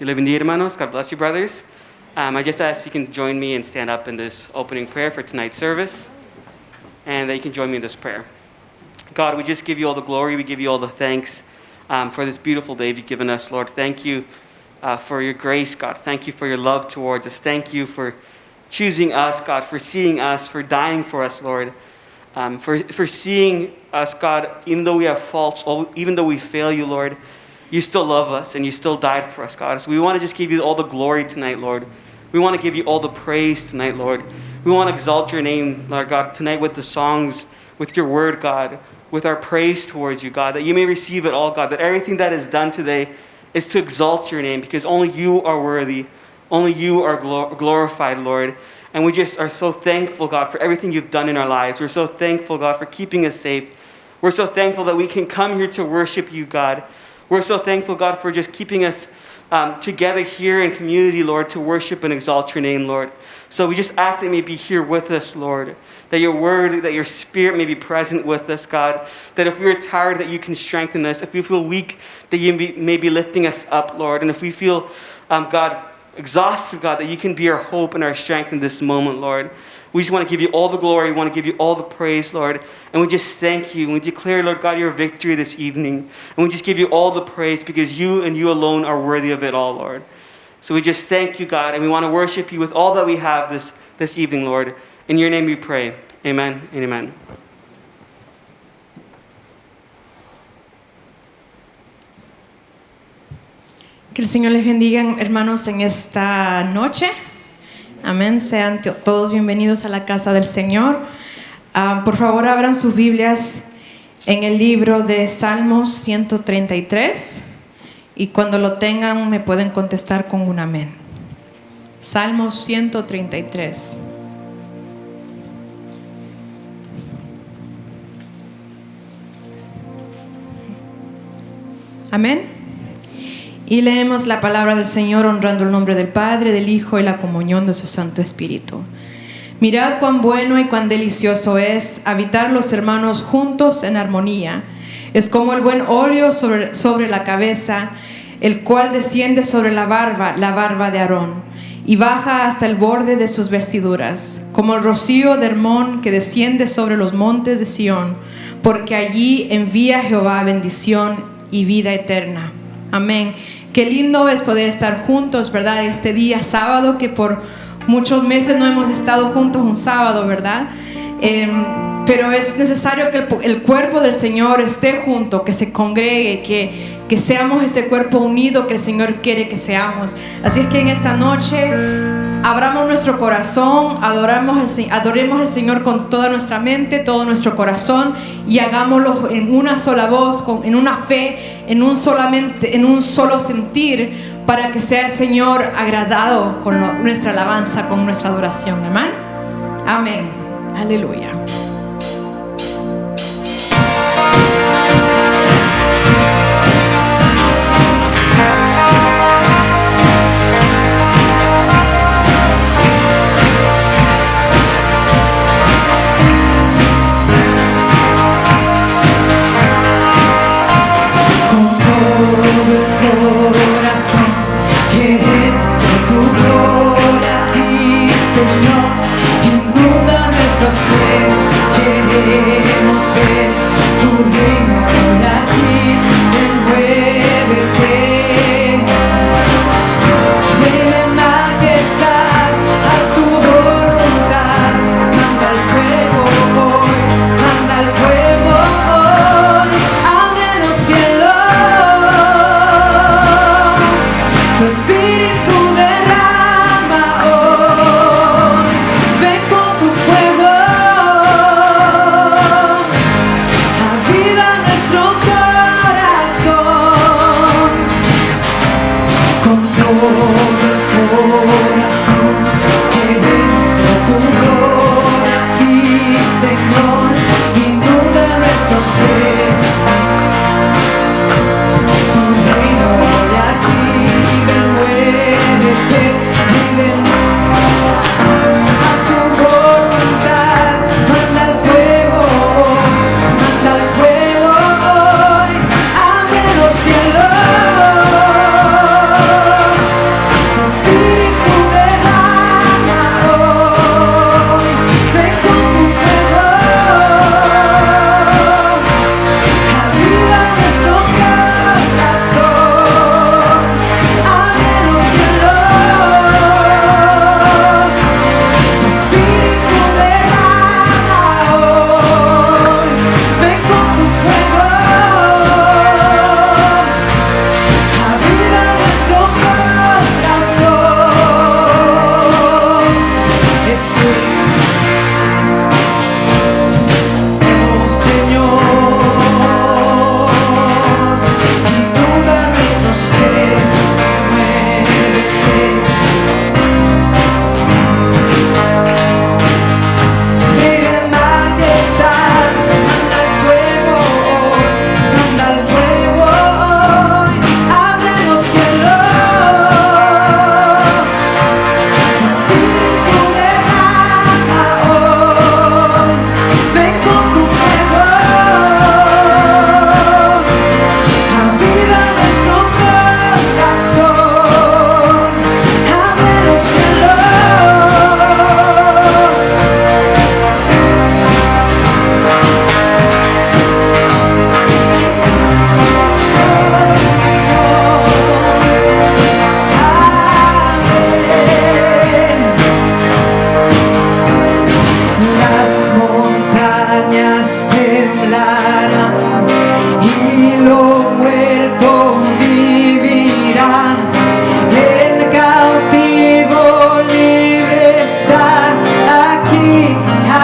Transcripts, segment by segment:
Dios le bendiga, hermanos. God bless you, brothers. I just ask you can join me and stand up in this opening prayer for tonight's service, and that you can join me in this prayer. God, we just give you all the glory. We give you all the thanks for this beautiful day you've given us, Lord. Thank you for your grace, God. Thank you for your love towards us. Thank you for choosing us, God, for seeing us, for dying for us, Lord. For seeing us, God, even though we have faults, even though we fail you, Lord, you still love us and you still died for us, God. So we want to just give you all the glory tonight, Lord. We want to give you all the praise tonight, Lord. We want to exalt your name, Lord God, tonight with the songs, with your word, God, with our praise towards you, God, that you may receive it all, God, that everything that is done today is to exalt your name because only you are worthy. Only you are glorified, Lord. And we just are so thankful, God, for everything you've done in our lives. We're so thankful, God, for keeping us safe. We're so thankful that we can come here to worship you, God. We're so thankful, God, for just keeping us together here in community, Lord, to worship and exalt your name, Lord. So we just ask that you may be here with us, Lord, that your word, that your spirit may be present with us, God, that if we are tired, that you can strengthen us. If we feel weak, that you may be lifting us up, Lord. And if we feel, God, exhausted, God, that you can be our hope and our strength in this moment, Lord. We just want to give you all the glory. We want to give you all the praise, Lord. And we just thank you. And we declare, Lord God, your victory this evening. And we just give you all the praise because you and you alone are worthy of it all, Lord. So we just thank you, God. And we want to worship you with all that we have this evening, Lord. In your name we pray. Amen and amen. Que el Señor les bendiga, hermanos, en esta noche. Amén. Sean todos bienvenidos a la casa del Señor. Por favor, abran sus Biblias en el libro de Salmos 133. Y cuando lo tengan, me pueden contestar con un amén. Salmos 133. Amén. Y leemos la palabra del Señor honrando el nombre del Padre, del Hijo y la comunión de su Santo Espíritu. Mirad cuán bueno y cuán delicioso es habitar los hermanos juntos en armonía. Es como el buen óleo sobre la cabeza, el cual desciende sobre la barba de Aarón, y baja hasta el borde de sus vestiduras, como el rocío de Hermón que desciende sobre los montes de Sión, porque allí envía Jehová bendición y vida eterna. Amén. Qué lindo es poder estar juntos, ¿verdad? Este día sábado, que por muchos meses no hemos estado juntos un sábado, ¿verdad? Pero es necesario que el cuerpo del Señor esté junto, que se congregue, que seamos ese cuerpo unido que el Señor quiere que seamos. Así es que en esta noche abramos nuestro corazón, adoremos al Señor con toda nuestra mente, todo nuestro corazón, y hagámoslo en una sola voz, en una fe, en un solo sentir, para que sea el Señor agradado con nuestra alabanza, con nuestra adoración. Amén. Amén. Aleluya. Queremos ver tu reino por aquí, envuélvete en majestad, haz tu voluntad, manda el fuego hoy, abre los cielos, tu espíritu derrama hoy, ven con tu fuego. Aviva nuestro corazón.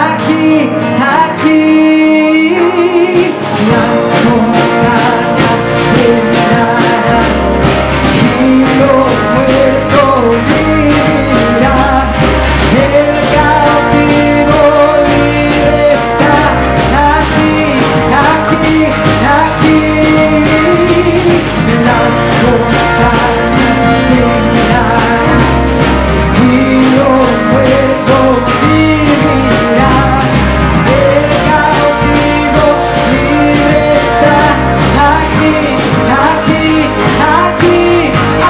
aquí, aquí. Las montañas temblarán y lo muerto vivirá. El cautivo libre está aquí, aquí, aquí. Las montañas temblarán y lo muerto vivirá. El cautivo libre está aquí, aquí, aquí.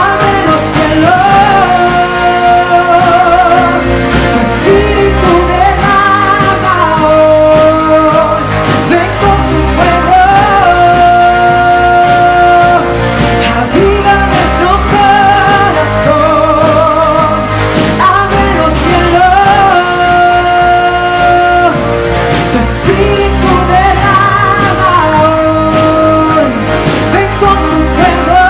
Abre los cielos, tu espíritu derrama hoy. Ven con tu fuego, aviva nuestro corazón. Abre los cielos, tu espíritu derrama hoy. Ven con tu fuego,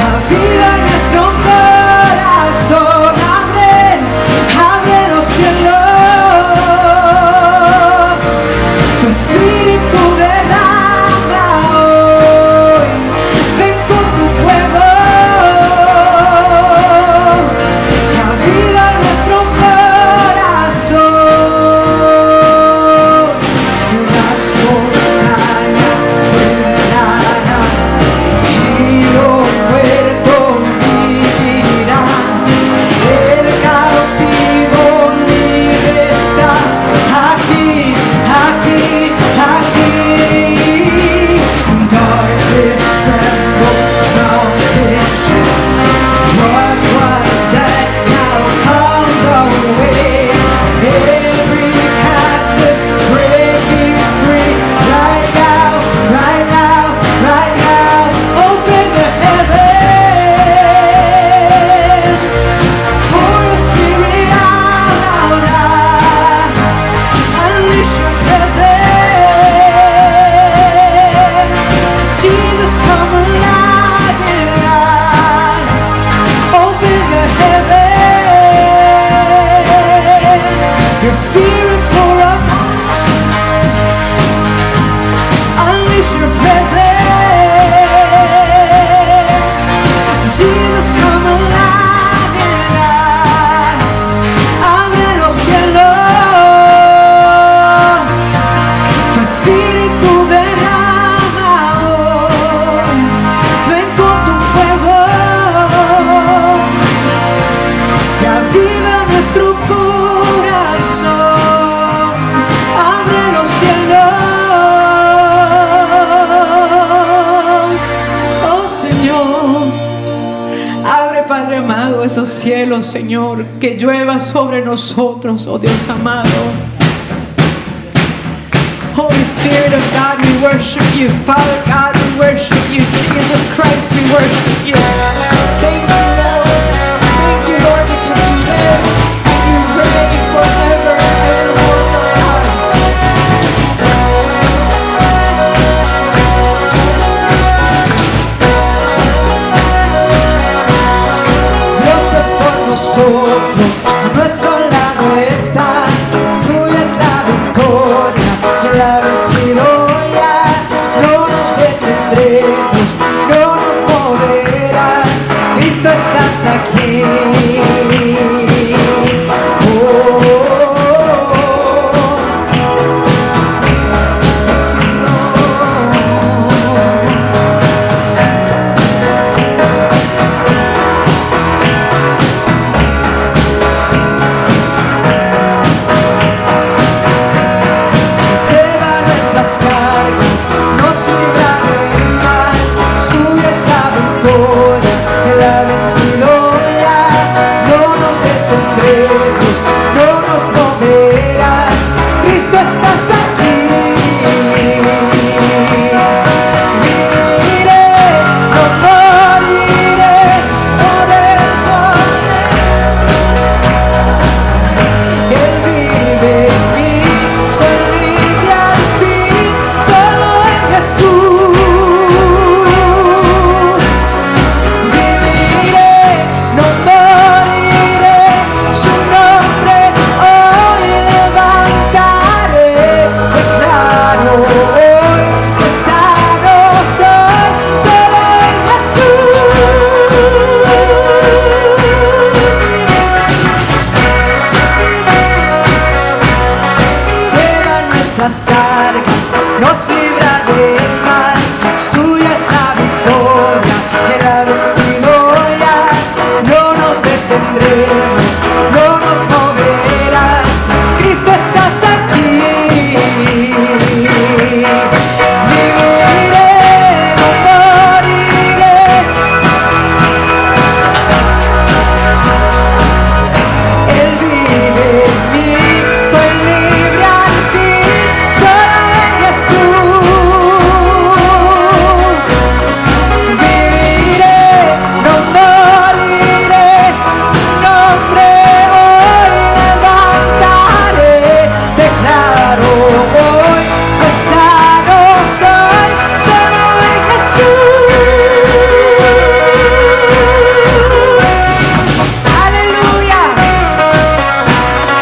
aviva nuestro corazón. Abre los cielos, tu espíritu derrama hoy. Ven con tu fuego, aviva nuestro corazón. Las montañas temblarán y lo muerto vivirá. El cautivo libre está aquí, aquí, aquí. Darkness tremble, mountains shake. What was that now comes our way? Every captive breaking free. Right now, right now, right now. Open the heavens. Pour your spirit out on us. Unleash your presence. Jesus, come alive in us. Open the heavens. Your spirit pour up. Unleash your presence. Jesus, come alive in us. Abre los cielos, tu espíritu derrama hoy. Ven con tu fuego y aviva nuestro corazón. Abre los cielos, oh Señor. Abre, Padre amado, esos cielos, Señor, que llueva sobre nosotros, oh Dios amado. Holy Spirit of God, we worship you. Father God, we worship you. Jesus Christ, we worship you. Thank you, Lord. Thank you, Lord, because you live and you reign forever and evermore, God. Dios es por nosotros, a nuestro lado está. Suya es la victoria, Él ha vencido ya. No nos detendremos, no nos moverá. Cristo, estás aquí. Oh, thank you, Lord. Lleva nuestras cargas, nos libra del mal. Suya es la victoria, Él ha vencido ya. No nos detendremos, no nos moverá. Cristo, estás aquí. Viviré, no moriré, poder, Él vive en mí, soy libre al fin, solo en Jesús. Viviré, no moriré, su nuestras cargas, nos libra del mal. Suya es la victoria, Él ha vencido ya. No nos detendremos, no nos moverá. Cristo, estás aquí. Viviré, no moriré. Él vive en mí, soy libre al fin, solo en Jesús. Viviré, no moriré, nombre hoy levantaré. Declaro hoy que sano soy, solo en Jesús. Aleluya.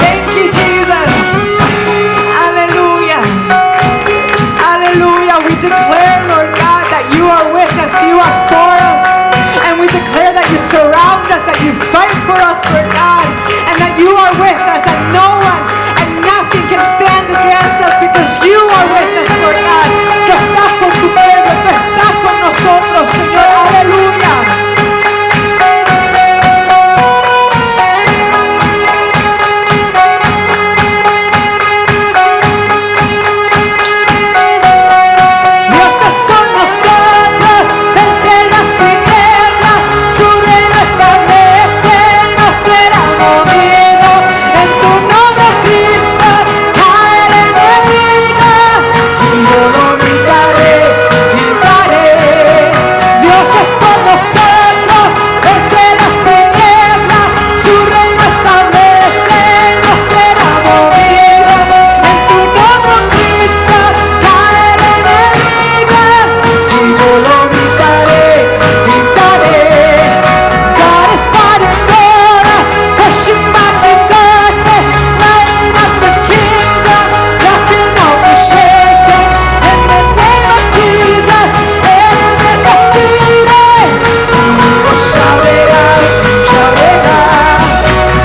Thank you, Jesus. Hallelujah. Hallelujah. We declare, Lord God, that you are with us, you are for us. And we declare that you surround us, that you fight for us, Lord God, and that you are with us, and no one and nothing can stand against us because you are with us, Lord God. Tú estás con tu pueblo, tú estás con nosotros, Señor. Aleluya. Dios es con nosotros, vence las tinieblas, su reino establece y no será movido. En tu nombre, Cristo, cae el enemigo y yo lo gritaré, gritaré. Dios es por nosotros, vence las tinieblas, su reino establece y no será movido. En tu nombre, Cristo, cae el enemigo y yo lo gritaré, gritaré. God is fighting for us, pushing back the darkness, lighting up the kingdom, nothing will be shaken. In the name of Jesus, enemy is defeated. We will shout it out, shout it out.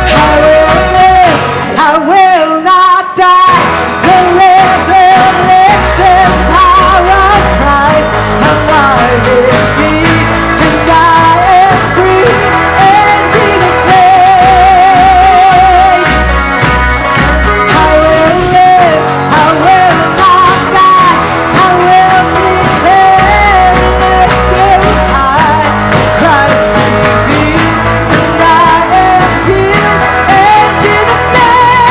I will live, I will not die. The resurrection power of Christ alive in me, and I am free in Jesus' name. I will live, I will not die. I will declare lifted high. Christ in me, and I am healed in Jesus' name.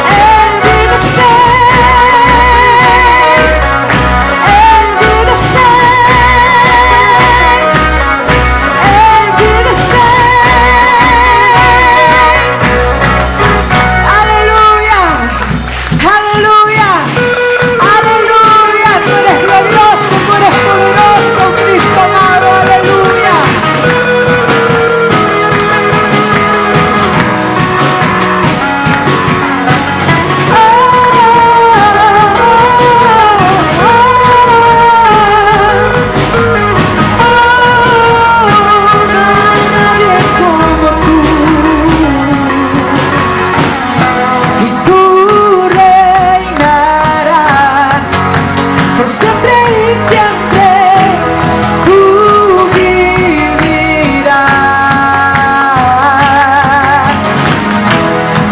In Jesus' name. In Jesus' name. In Jesus' name. Aleluya. Aleluya. Aleluya. Tú eres glorioso, tú eres poderoso, Cristo amado. Aleluya. No hay nadie como tú. Y tú reinarás por siempre y siempre. Tú vivirás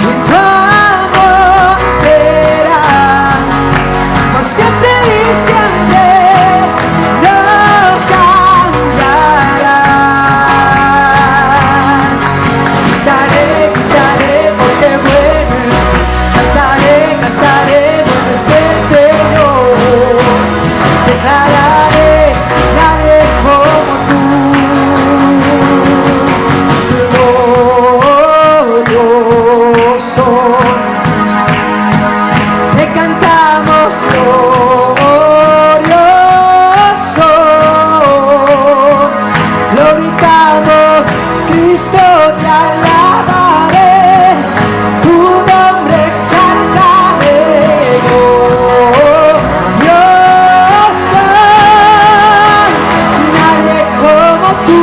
y tu amor será por siempre y siempre. No cambiarás. Cantaré, cantaré porque bueno es. Cantaré, cantaré porque es el Señor. Declararé, nadie como tú. Glorioso. Te cantamos glorioso. Lo gritamos, Cristo te alabaré. Tu nombre exaltaré. Glorioso. Nadie como tú.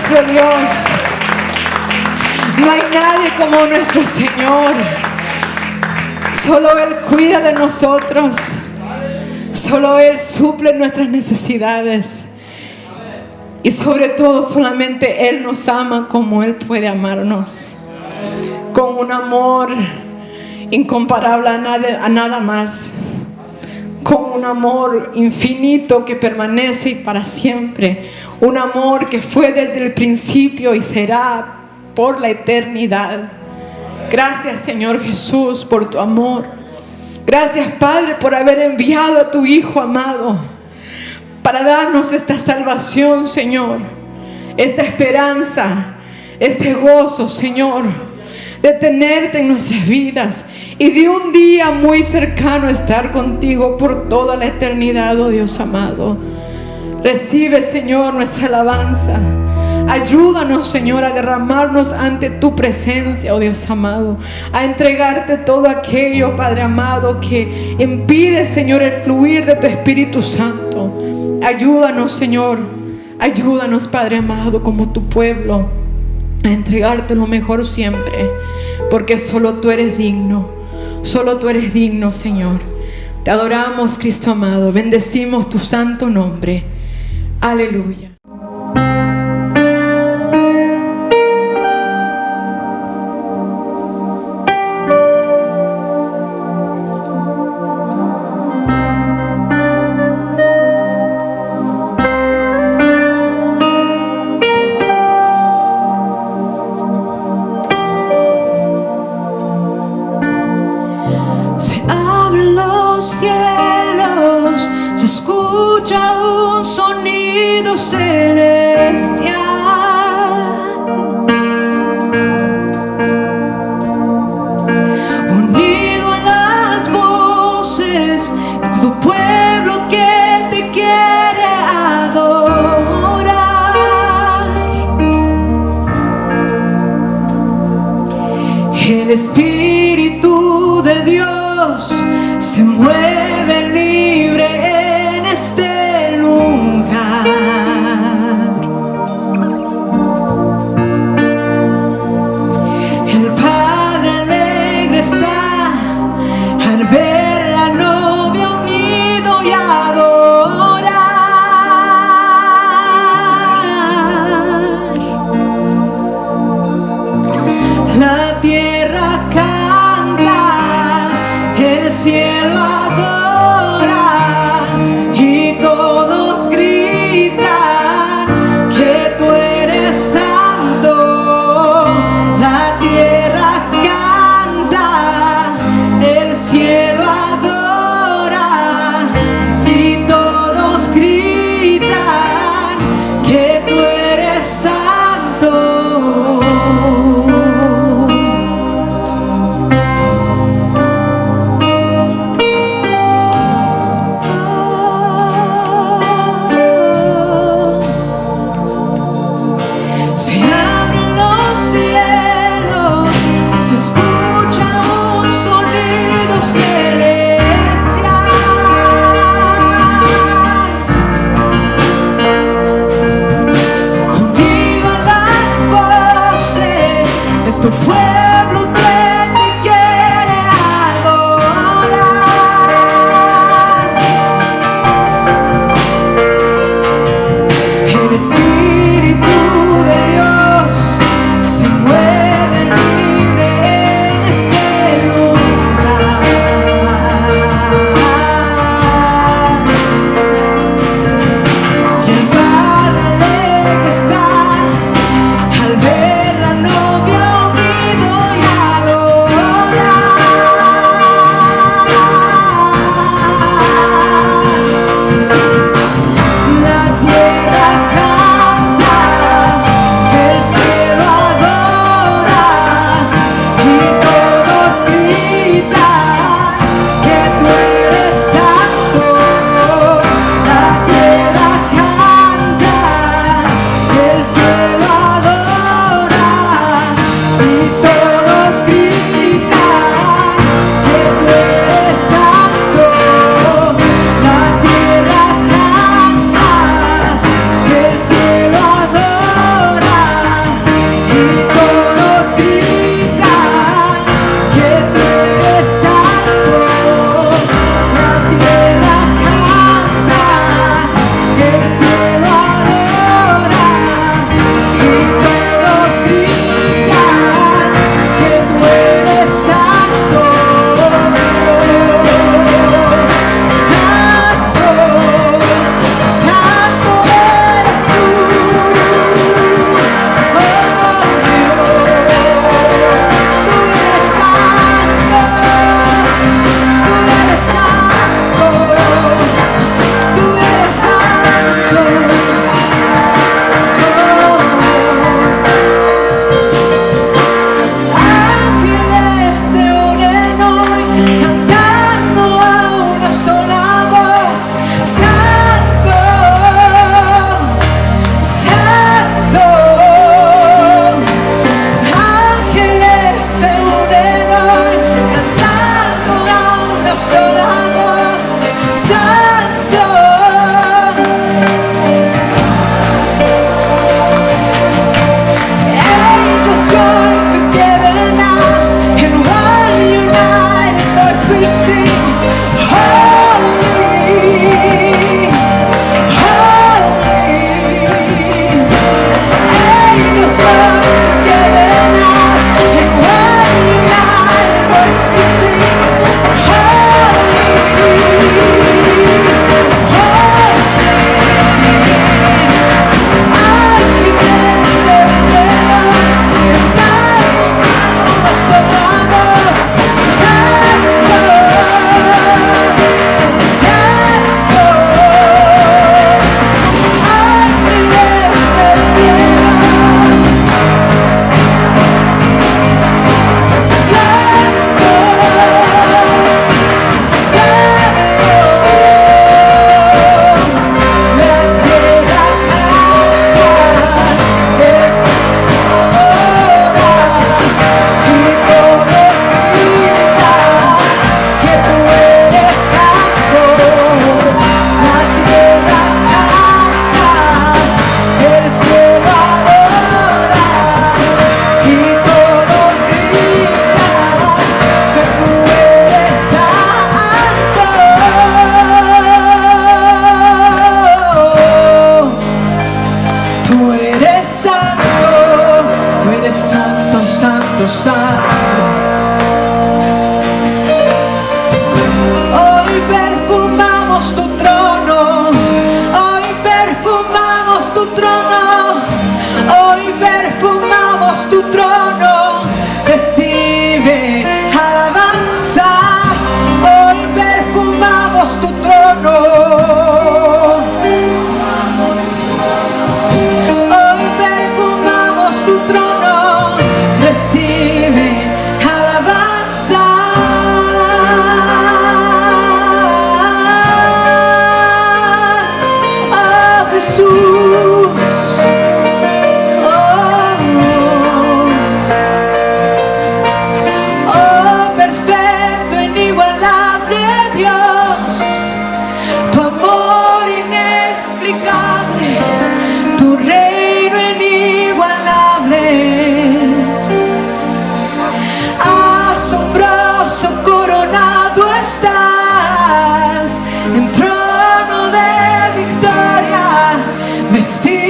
nuestro Dios. No hay nadie como nuestro Señor. Solo Él cuida de nosotros. Solo Él suple nuestras necesidades. Y sobre todo, solamente Él nos ama como Él puede amarnos. Con un amor incomparable a nada más. Con un amor infinito que permanece y para siempre. Un amor que fue desde el principio y será por la eternidad. Gracias, Señor Jesús, por tu amor. Gracias, Padre, por haber enviado a tu Hijo amado para darnos esta salvación, Señor, esta esperanza, este gozo, Señor, de tenerte en nuestras vidas y de un día muy cercano estar contigo por toda la eternidad, oh Dios amado. Recibe, Señor, nuestra alabanza. Ayúdanos, Señor, a derramarnos ante tu presencia, oh Dios amado, a entregarte todo aquello, Padre amado, que impide, Señor, el fluir de tu Espíritu Santo. Ayúdanos, Señor, ayúdanos, Padre amado, como tu pueblo, a entregarte lo mejor siempre, porque solo tú eres digno, Señor. Te adoramos, Cristo amado, bendecimos tu santo nombre. Aleluya. Se abren los cielos, se escucha un sonido celestial. Unido a las voces de tu pueblo que te quiere adorar. El Espíritu de Dios se mueve libre en este lugar. El Padre alegre está al ver la novia unido y adorar. La tierra canta, el cielo adora y todos gritan que tú eres santo. La tierra canta, el cielo adora y todos gritan que tú eres santo.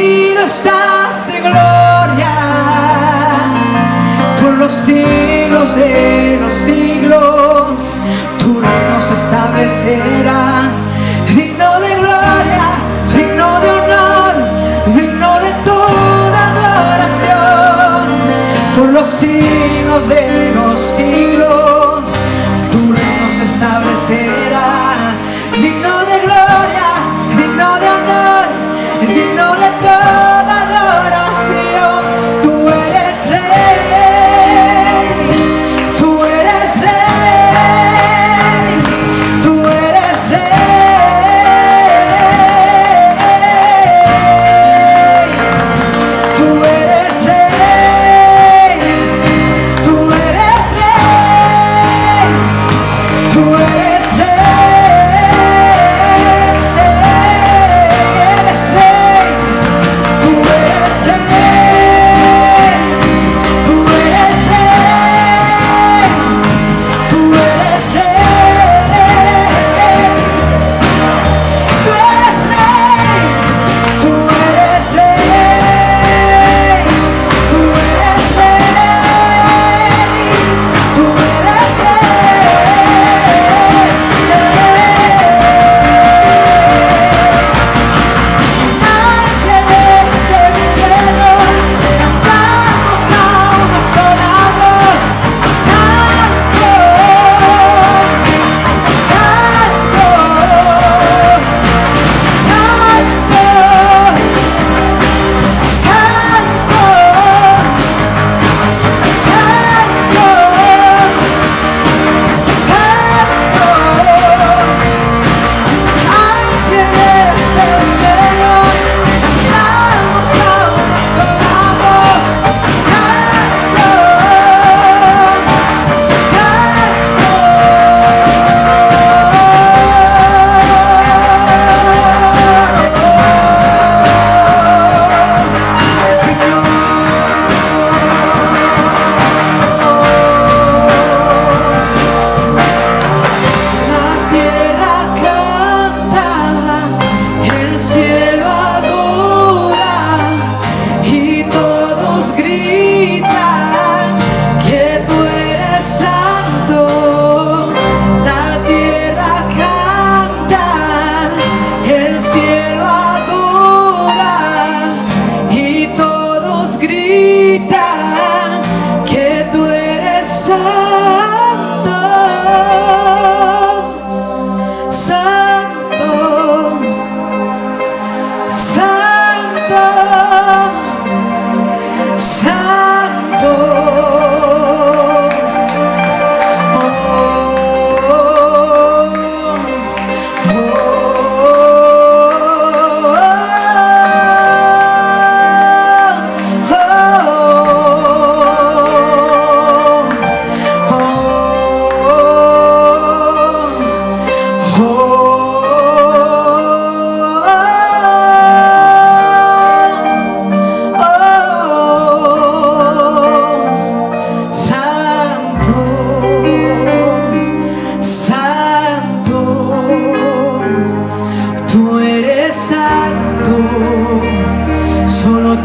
revestido estás de gloria por los siglos de los siglos. Tu reino se establecerá, digno de gloria, digno de honor, digno de toda adoración. Por los siglos de los siglos, tu reino se establecerá, digno de gloria, digno de honor, digno de toda adoración. Tú eres rey, tú eres rey, tú eres rey, tú eres rey, tú eres rey, tú eres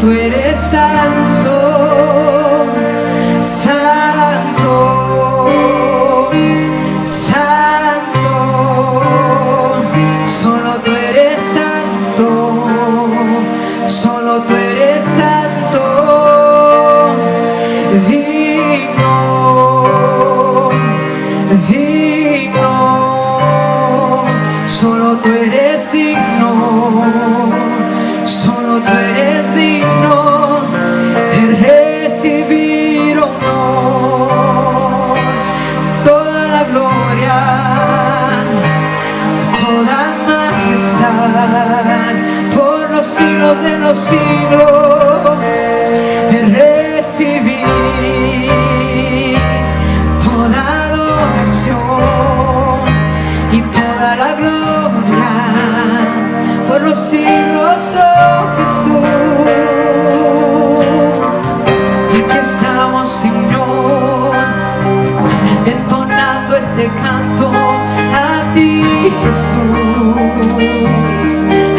tú eres santo, santo, santo, solo tú eres santo, solo tú eres santo, digno, digno, solo tú eres digno, solo tú eres digno de recibir honor, toda la gloria, toda majestad, por los siglos de los siglos, de recibir toda adoración y toda la gloria, por los siglos, oh Jesús. Y aquí estamos, Señor, entonando este canto a ti, Jesús,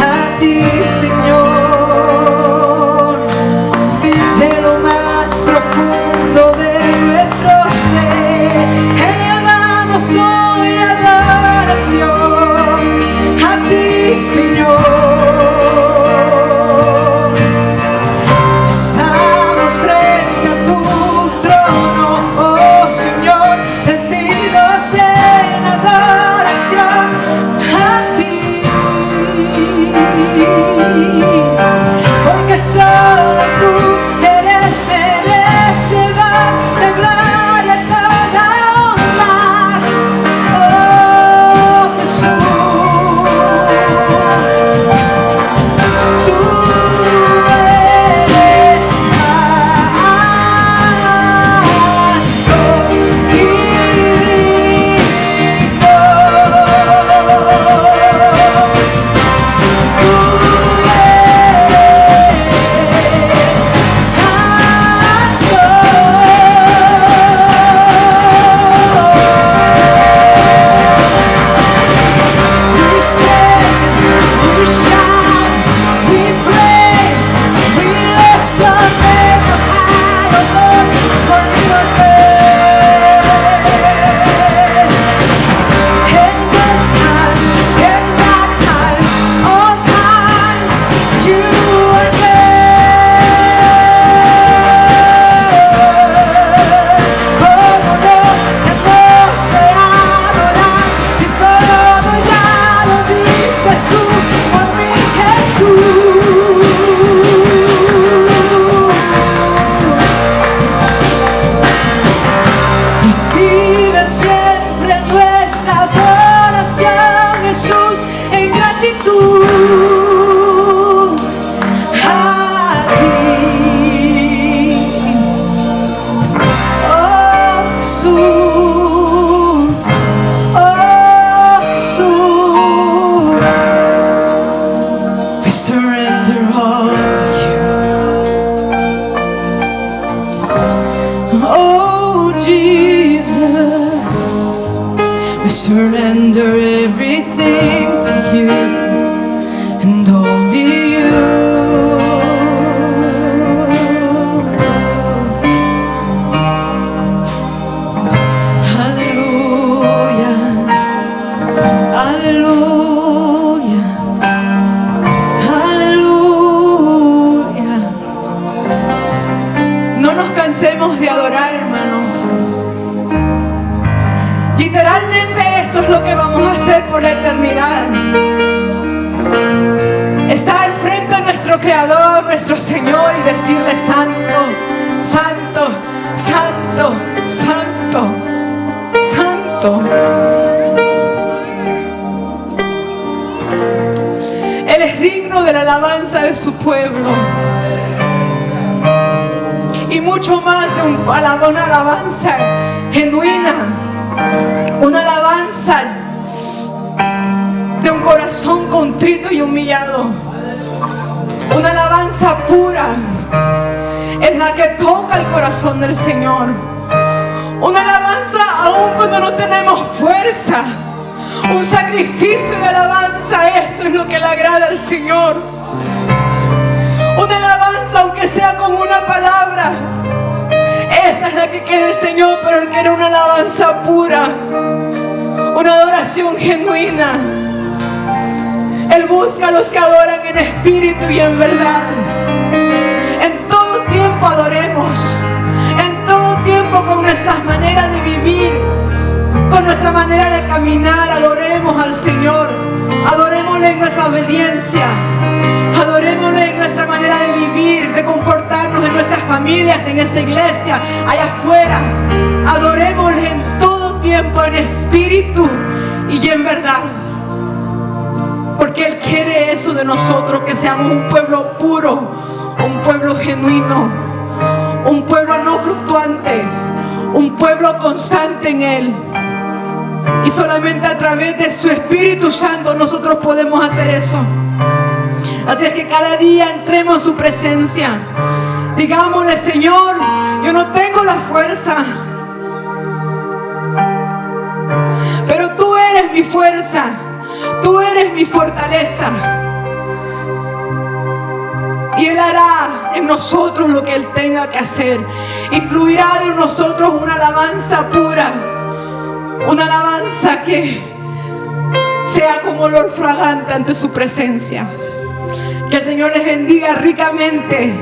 a ti, Señor. surrender everything to you and only you. Cansemos de adorar, hermanos. Literalmente eso es lo que vamos a hacer por la eternidad. Estar frente a nuestro Creador, nuestro Señor, y decirle: Santo, Santo, Santo, Santo, Santo. Él es digno de la alabanza de su pueblo. Y mucho más de una alabanza genuina, una alabanza de un corazón contrito y humillado, una alabanza pura, es la que toca el corazón del Señor. Una alabanza aun cuando no tenemos fuerza, un sacrificio de alabanza, eso es lo que le agrada al Señor. Una alabanza, aunque sea con una palabra, esa es la que quiere el Señor, pero Él quiere una alabanza pura, una adoración genuina. Él busca a los que adoran en espíritu y en verdad. En todo tiempo adoremos, en todo tiempo con nuestras maneras de vivir, con nuestra manera de caminar, adoremos al Señor. Adorémosle en nuestra obediencia, adorémosle en nuestra manera de vivir, de comportarnos en nuestras familias, en esta iglesia, allá afuera. Adorémosle en todo tiempo, en espíritu y en verdad. Porque Él quiere eso de nosotros, que seamos un pueblo puro, un pueblo genuino, un pueblo no fluctuante, un pueblo constante en Él. Y solamente a través de su Espíritu Santo nosotros podemos hacer eso. Así es que cada día entremos en su presencia. Digámosle: Señor, yo no tengo la fuerza, pero tú eres mi fuerza, tú eres mi fortaleza. Y Él hará en nosotros lo que Él tenga que hacer. Y fluirá de nosotros una alabanza pura, una alabanza que sea como olor fragante ante su presencia. Que el Señor les bendiga ricamente.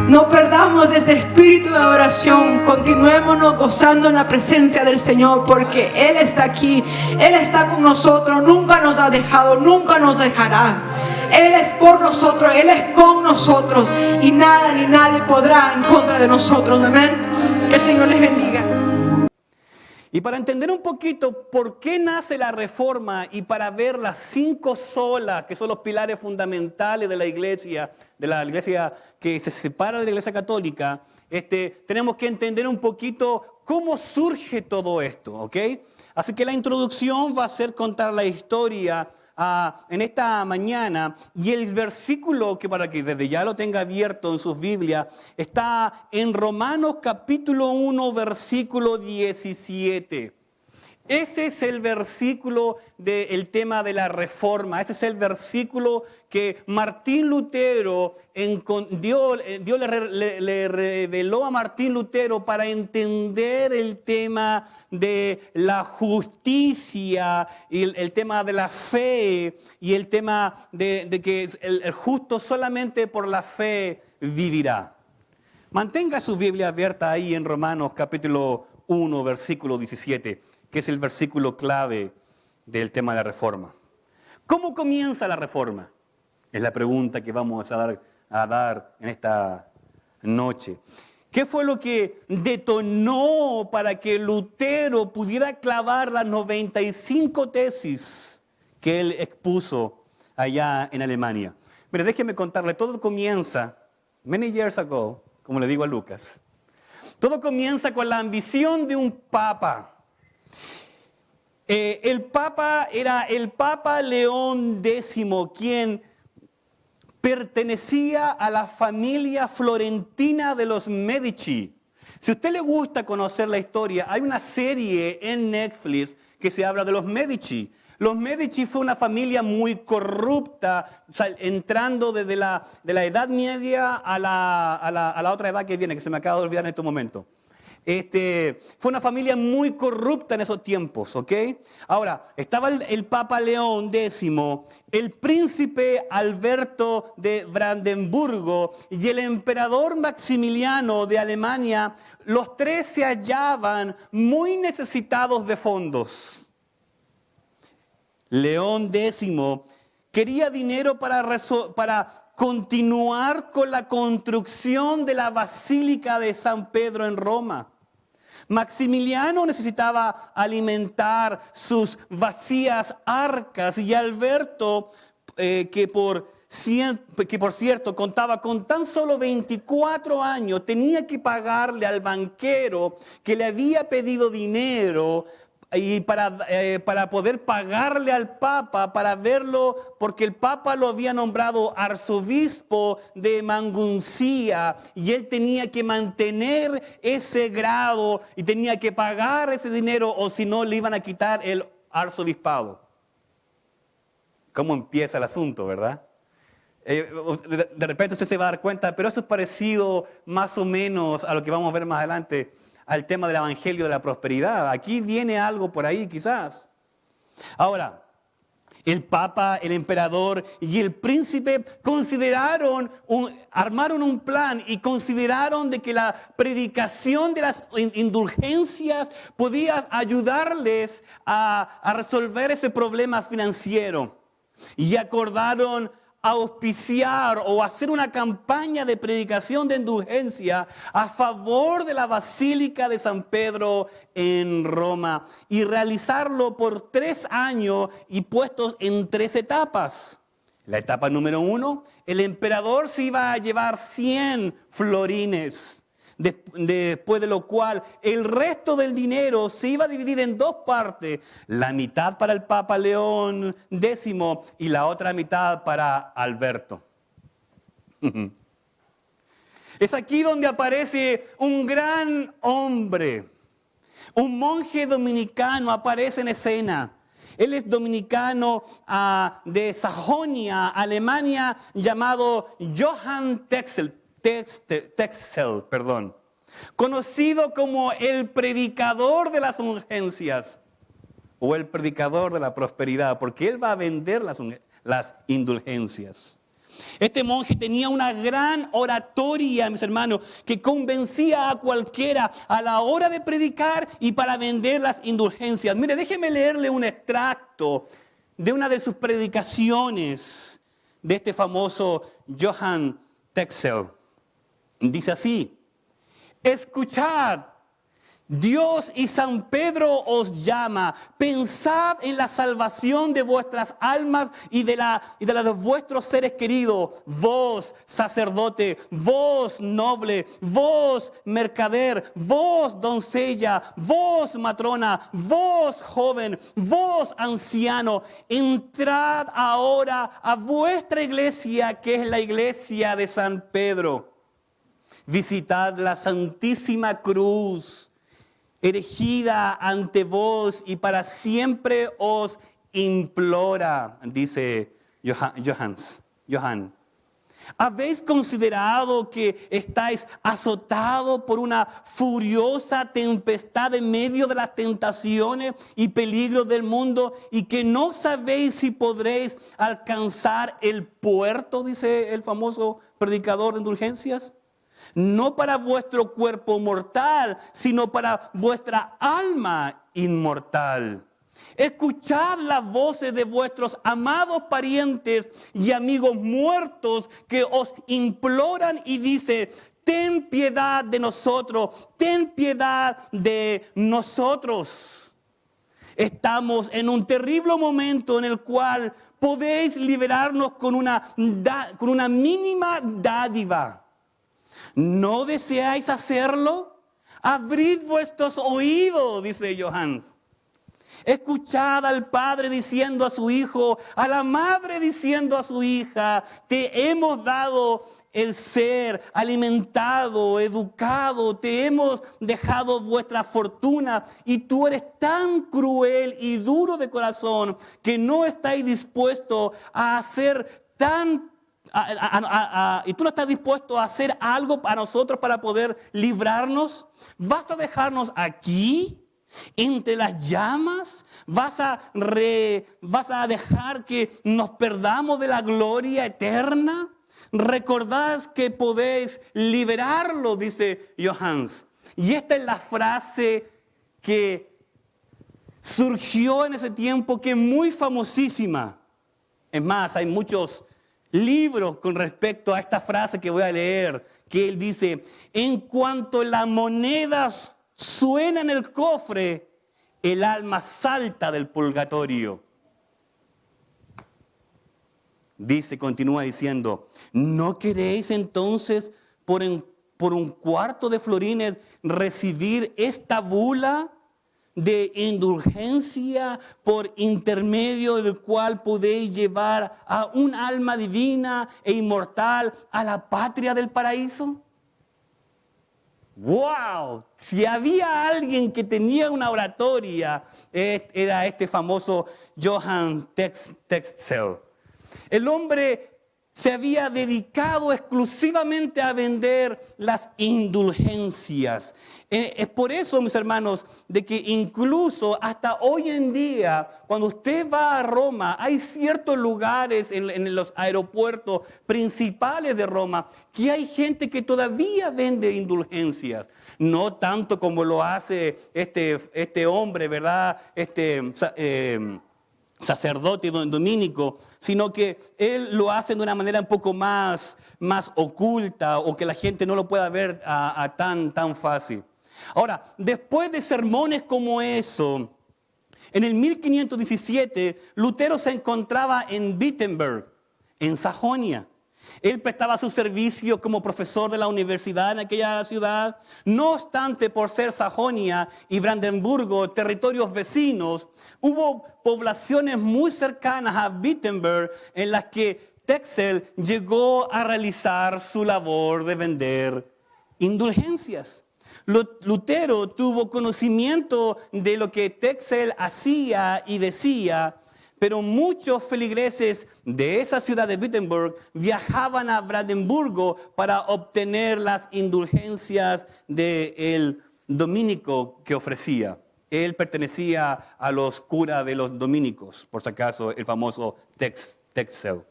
No perdamos este espíritu de adoración. Continuémonos gozando en la presencia del Señor, porque Él está aquí, Él está con nosotros, nunca nos ha dejado, nunca nos dejará. Él es por nosotros, Él es con nosotros, y nada ni nadie podrá en contra de nosotros. Amén. Que el Señor les bendiga. Y para entender un poquito por qué nace la Reforma y para ver las 5 solas, que son los pilares fundamentales de la iglesia que se separa de la iglesia católica, tenemos que entender un poquito cómo surge todo esto, ¿ok? Así que la introducción va a ser contar la historia en esta mañana, y el versículo, que para que desde ya lo tenga abierto en sus Biblias, está en Romanos capítulo 1, versículo 17. Ese es el versículo del tema de la Reforma. Ese es el versículo que Martín Lutero, Dios le reveló a Martín Lutero para entender el tema de la justicia y el tema de la fe y el tema de que el justo solamente por la fe vivirá. Mantenga su Biblia abierta ahí en Romanos capítulo 1, versículo 17. Que es el versículo clave del tema de la Reforma. ¿Cómo comienza la Reforma? Es la pregunta que vamos a dar en esta noche. ¿Qué fue lo que detonó para que Lutero pudiera clavar las 95 tesis que él expuso allá en Alemania? Mire, déjeme contarle, todo comienza, many years ago, como le digo a Lucas, todo comienza con la ambición de un papa. El papa era el Papa León X, quien pertenecía a la familia florentina de los Medici. Si a usted le gusta conocer la historia, hay una serie en Netflix que que se habla de los Medici. Los Medici fue una familia muy corrupta, entrando desde de la Edad Media a la otra edad que viene, que se me acaba de olvidar en este momento. Fue una familia muy corrupta en esos tiempos, ¿ok? Ahora, estaba el Papa León X, el príncipe Alberto de Brandenburgo y el emperador Maximiliano de Alemania. Los tres se hallaban muy necesitados de fondos. León X quería dinero para continuar con la construcción de la Basílica de San Pedro en Roma. Maximiliano necesitaba alimentar sus vacías arcas y Alberto, que por cierto contaba con tan solo 24 años, tenía que pagarle al banquero que le había pedido dinero y para poder pagarle al Papa, para verlo, porque el Papa lo había nombrado arzobispo de Maguncia y él tenía que mantener ese grado y tenía que pagar ese dinero o si no le iban a quitar el arzobispado. ¿Cómo empieza el asunto, verdad? De repente usted se va a dar cuenta, pero eso es parecido más o menos a lo que vamos a ver más adelante, al tema del evangelio de la prosperidad. Aquí viene algo por ahí quizás. Ahora, el Papa, el emperador y el príncipe armaron un plan y consideraron de que la predicación de las indulgencias podía ayudarles a resolver ese problema financiero. Y acordaron auspiciar o hacer una campaña de predicación de indulgencia a favor de la Basílica de San Pedro en Roma y realizarlo por 3 años y puestos en 3 etapas. La etapa número 1, el emperador se iba a llevar 100 florines. Después de lo cual el resto del dinero se iba a dividir en 2 partes, la mitad para el Papa León X y la otra mitad para Alberto. Es aquí donde aparece un gran hombre, un monje dominicano aparece en escena. Él es dominicano de Sajonia, Alemania, llamado Johann Texel, conocido como el predicador de las indulgencias o el predicador de la prosperidad, porque él va a vender las indulgencias. Este monje tenía una gran oratoria, mis hermanos, que convencía a cualquiera a la hora de predicar y para vender las indulgencias. Mire, déjeme leerle un extracto de una de sus predicaciones de este famoso Johann Texel. Dice así: escuchad, Dios y San Pedro os llama, pensad en la salvación de vuestras almas y de la de vuestros seres queridos, vos sacerdote, vos noble, vos mercader, vos doncella, vos matrona, vos joven, vos anciano, entrad ahora a vuestra iglesia, que es la iglesia de San Pedro. Visitad la Santísima Cruz, erigida ante vos y para siempre os implora, dice Johann. ¿Habéis considerado que estáis azotados por una furiosa tempestad en medio de las tentaciones y peligros del mundo y que no sabéis si podréis alcanzar el puerto, dice el famoso predicador de indulgencias? No para vuestro cuerpo mortal, sino para vuestra alma inmortal. Escuchad las voces de vuestros amados parientes y amigos muertos que os imploran y dicen: ten piedad de nosotros, ten piedad de nosotros. Estamos en un terrible momento en el cual podéis liberarnos con una mínima dádiva. ¿No deseáis hacerlo? Abrid vuestros oídos, dice Johann. Escuchad al padre diciendo a su hijo, a la madre diciendo a su hija, te hemos dado el ser alimentado, educado, te hemos dejado vuestra fortuna y tú eres tan cruel y duro de corazón que no estáis dispuesto a hacer y tú no estás dispuesto a hacer algo para nosotros para poder librarnos. ¿Vas a dejarnos aquí entre las llamas? ¿Vas a dejar que nos perdamos de la gloria eterna? Recordad que podéis liberarlo, dice Johannes. Y esta es la frase que surgió en ese tiempo, que es muy famosísima. Es más, hay muchos libros con respecto a esta frase que voy a leer, que él dice: en cuanto las monedas suenan en el cofre, el alma salta del purgatorio. Dice, continúa diciendo: ¿no queréis entonces por un cuarto de florines recibir esta bula de indulgencia por intermedio del cual podéis llevar a un alma divina e inmortal a la patria del paraíso? ¡Wow! Si había alguien que tenía una oratoria, era este famoso Johann Texel. El hombre se había dedicado exclusivamente a vender las indulgencias. Es por eso, mis hermanos, de que incluso hasta hoy en día, cuando usted va a Roma, hay ciertos lugares en los aeropuertos principales de Roma que hay gente que todavía vende indulgencias. No tanto como lo hace este hombre, ¿verdad? Sacerdote dominico, sino que él lo hace de una manera un poco más oculta, o que la gente no lo pueda ver tan fácil. Ahora, después de sermones como eso, en el 1517, Lutero se encontraba en Wittenberg, en Sajonia. Él prestaba su servicio como profesor de la universidad en aquella ciudad. No obstante, por ser Sajonia y Brandenburgo territorios vecinos, hubo poblaciones muy cercanas a Wittenberg en las que Texel llegó a realizar su labor de vender indulgencias. Lutero tuvo conocimiento de lo que Texel hacía y decía, pero muchos feligreses de esa ciudad de Wittenberg viajaban a Brandenburgo para obtener las indulgencias del dominico que ofrecía. Él pertenecía a los curas de los dominicos, por si acaso, el famoso Texel.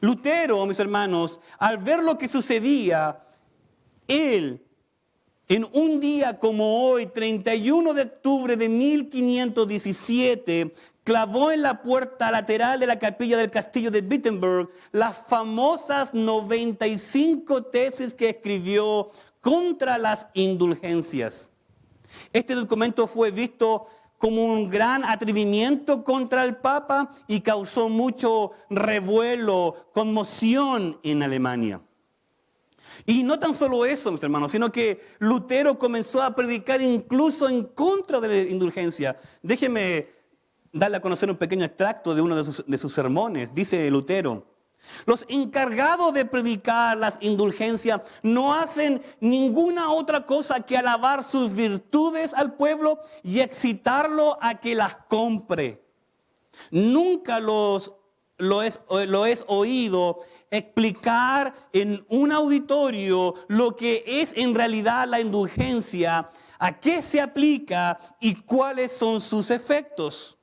Lutero, mis hermanos, al ver lo que sucedía, él, en un día como hoy, 31 de octubre de 1517, clavó en la puerta lateral de la capilla del castillo de Wittenberg las famosas 95 tesis que escribió contra las indulgencias. Este documento fue visto como un gran atrevimiento contra el Papa y causó mucho revuelo, conmoción en Alemania. Y no tan solo eso, mis hermanos, sino que Lutero comenzó a predicar incluso en contra de la indulgencia. Déjeme darle a conocer un pequeño extracto de uno de sus sermones. Dice Lutero: los encargados de predicar las indulgencias no hacen ninguna otra cosa que alabar sus virtudes al pueblo y excitarlo a que las compre. Nunca lo es oído explicar en un auditorio lo que es en realidad la indulgencia, a qué se aplica y cuáles son sus efectos.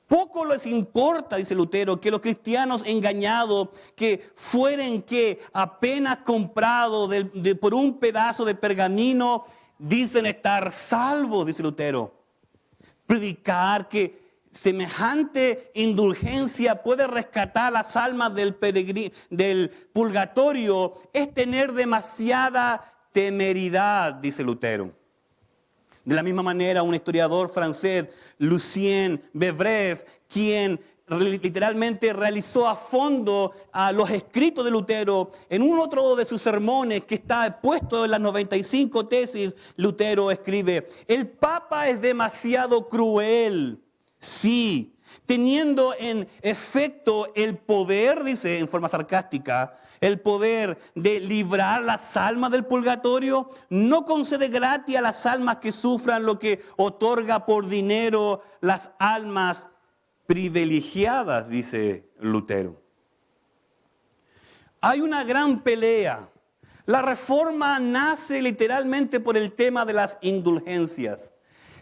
Poco les importa, dice Lutero, que los cristianos engañados, que fueren que apenas comprados por un pedazo de pergamino, dicen estar salvos, dice Lutero. Predicar que semejante indulgencia puede rescatar las almas del purgatorio es tener demasiada temeridad, dice Lutero. De la misma manera, un historiador francés, Lucien Bebrev, quien literalmente realizó a fondo los escritos de Lutero. En un otro de sus sermones que está puesto en las 95 tesis, Lutero escribe: el Papa es demasiado cruel, sí, teniendo en efecto el poder, dice en forma sarcástica, el poder de librar las almas del purgatorio, no concede gratis a las almas que sufran lo que otorga por dinero las almas privilegiadas, dice Lutero. Hay una gran pelea. La reforma nace literalmente por el tema de las indulgencias.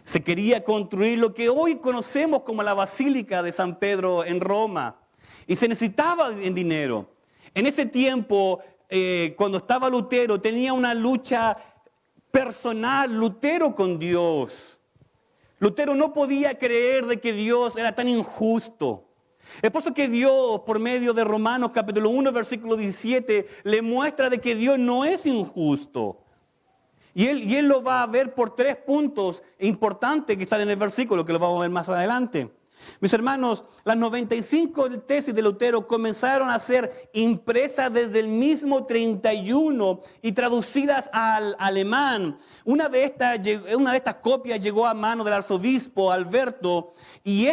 Se quería construir lo que hoy conocemos como la Basílica de San Pedro en Roma, y se necesitaba en dinero. En ese tiempo, cuando estaba Lutero, tenía una lucha personal, Lutero con Dios. Lutero no podía creer de que Dios era tan injusto. Es por eso que Dios, por medio de Romanos capítulo 1, versículo 17, le muestra de que Dios no es injusto. Y él lo va a ver por 3 puntos importantes que salen en el versículo, que lo vamos a ver más adelante. Mis hermanos, las 95 tesis de Lutero comenzaron a ser impresas desde el mismo 31 y traducidas al alemán. Una de estas copias llegó a mano del arzobispo Alberto, y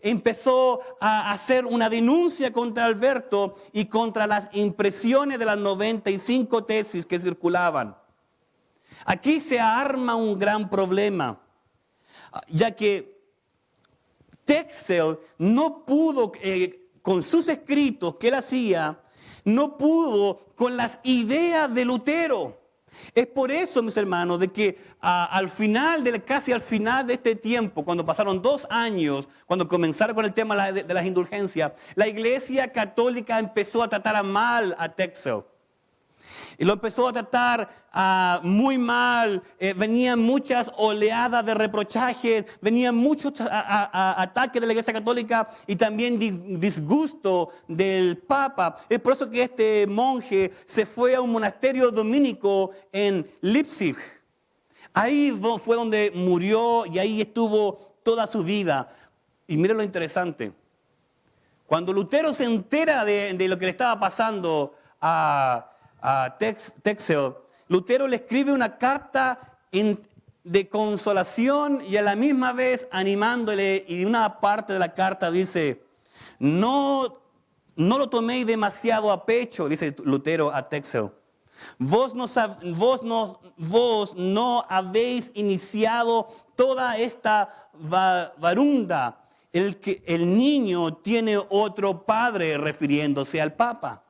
empezó a hacer una denuncia contra Alberto y contra las impresiones de las 95 tesis que circulaban. Aquí se arma un gran problema, ya que Texel no pudo, con sus escritos que él hacía, no pudo con las ideas de Lutero. Es por eso, mis hermanos, de que casi al final de este tiempo, cuando pasaron 2 años, cuando comenzaron con el tema de las indulgencias, la Iglesia Católica empezó a tratar mal a Texel. Y lo empezó a tratar muy mal. Venían muchas oleadas de reprochajes, venían muchos ataques de la Iglesia Católica y también disgusto del Papa. Es por eso que este monje se fue a un monasterio dominico en Leipzig. Ahí fue donde murió y ahí estuvo toda su vida. Y mire lo interesante. Cuando Lutero se entera de lo que le estaba pasando a Texel, Lutero le escribe una carta de consolación y a la misma vez animándole, y una parte de la carta dice: no lo toméis demasiado a pecho, dice Lutero a Texel. Vos no habéis iniciado toda esta barunda. El niño tiene otro padre, refiriéndose al Papa.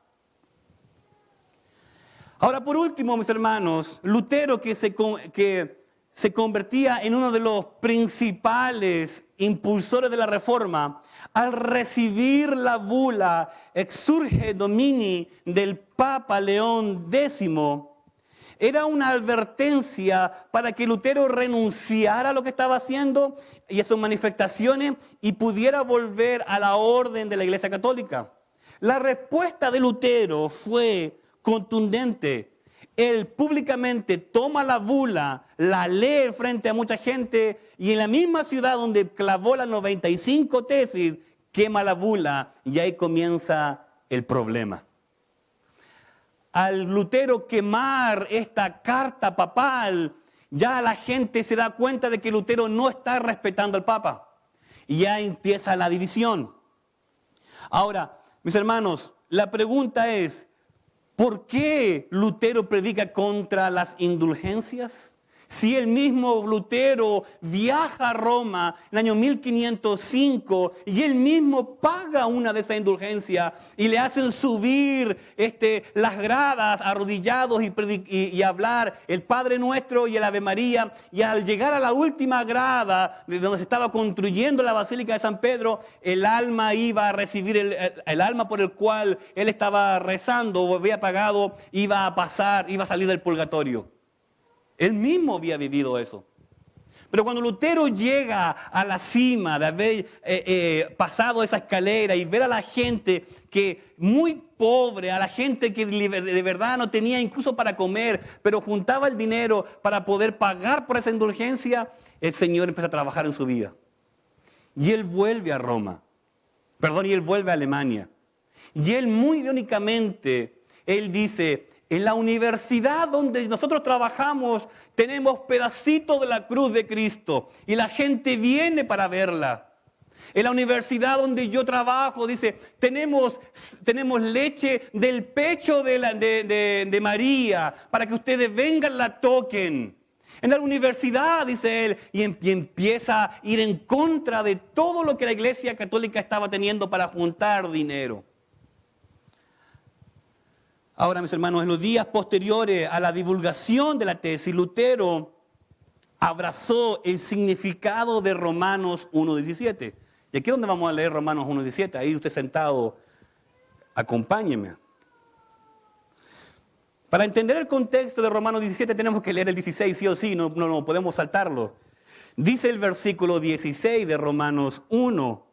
Ahora, por último, mis hermanos, Lutero, que se convertía en uno de los principales impulsores de la Reforma, al recibir la bula Exsurge Domini del Papa León X, era una advertencia para que Lutero renunciara a lo que estaba haciendo y a sus manifestaciones y pudiera volver a la orden de la Iglesia Católica. La respuesta de Lutero fue contundente. Él públicamente toma la bula, la lee frente a mucha gente y en la misma ciudad donde clavó las 95 tesis, quema la bula y ahí comienza el problema. Al Lutero quemar esta carta papal, ya la gente se da cuenta de que Lutero no está respetando al Papa y ya empieza la división. Ahora, mis hermanos, la pregunta es: ¿por qué Lutero predica contra las indulgencias? Si el mismo Lutero viaja a Roma en el año 1505 y él mismo paga una de esas indulgencias y le hacen subir las gradas arrodillados y hablar el Padre Nuestro y el Ave María, y al llegar a la última grada de donde se estaba construyendo la Basílica de San Pedro, el alma iba a recibir, el alma por el cual él estaba rezando o había pagado, iba a salir del purgatorio. Él mismo había vivido eso. Pero cuando Lutero llega a la cima de haber pasado esa escalera y ver a la gente que muy pobre, a la gente que de verdad no tenía incluso para comer, pero juntaba el dinero para poder pagar por esa indulgencia, el Señor empieza a trabajar en su vida. Y él vuelve a Roma. Perdón, y él vuelve a Alemania. Y él muy irónicamente, él dice, en la universidad donde nosotros trabajamos tenemos pedacitos de la cruz de Cristo y la gente viene para verla. En la universidad donde yo trabajo, dice, tenemos leche del pecho de María para que ustedes vengan, la toquen. En la universidad, dice él, y empieza a ir en contra de todo lo que la Iglesia Católica estaba teniendo para juntar dinero. Ahora, mis hermanos, en los días posteriores a la divulgación de la tesis, Lutero abrazó el significado de Romanos 1:17. Y aquí es donde vamos a leer Romanos 1:17. Ahí usted sentado, acompáñeme. Para entender el contexto de Romanos 17 tenemos que leer el 16, sí o sí, no podemos saltarlo. Dice el versículo 16 de Romanos 1.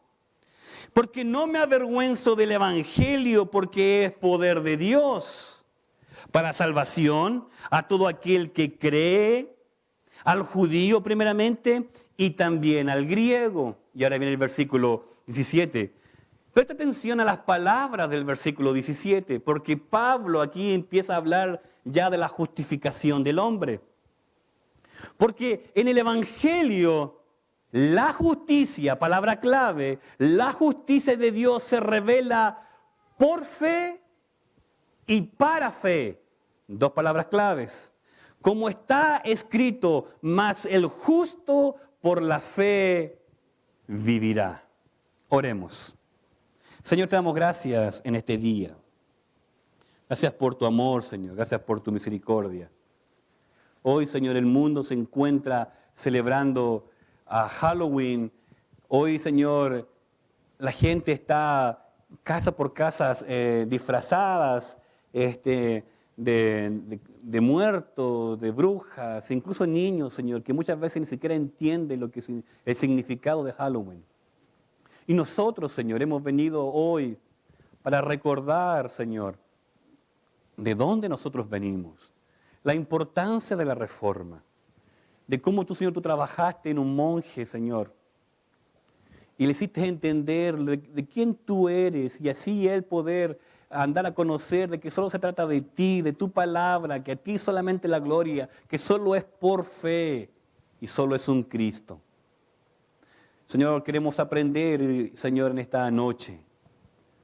Porque no me avergüenzo del Evangelio, porque es poder de Dios para salvación a todo aquel que cree, al judío primeramente y también al griego. Y ahora viene el versículo 17. Presta atención a las palabras del versículo 17, porque Pablo aquí empieza a hablar ya de la justificación del hombre. Porque en el Evangelio, la justicia, palabra clave, la justicia de Dios se revela por fe y para fe. Dos palabras claves. Como está escrito, mas el justo por la fe vivirá. Oremos. Señor, te damos gracias en este día. Gracias por tu amor, Señor. Gracias por tu misericordia. Hoy, Señor, el mundo se encuentra celebrando a Halloween. Hoy, Señor, la gente está casa por casa disfrazadas de muertos, de brujas, incluso niños, Señor, que muchas veces ni siquiera entienden lo que es el significado de Halloween. Y nosotros, Señor, hemos venido hoy para recordar, Señor, de dónde nosotros venimos, la importancia de la reforma, de cómo tú, Señor, tú trabajaste en un monje, Señor, y le hiciste entender de quién tú eres y así él poder andar a conocer de que solo se trata de ti, de tu palabra, que a ti solamente la gloria, que solo es por fe y solo es un Cristo. Señor, queremos aprender, Señor, en esta noche.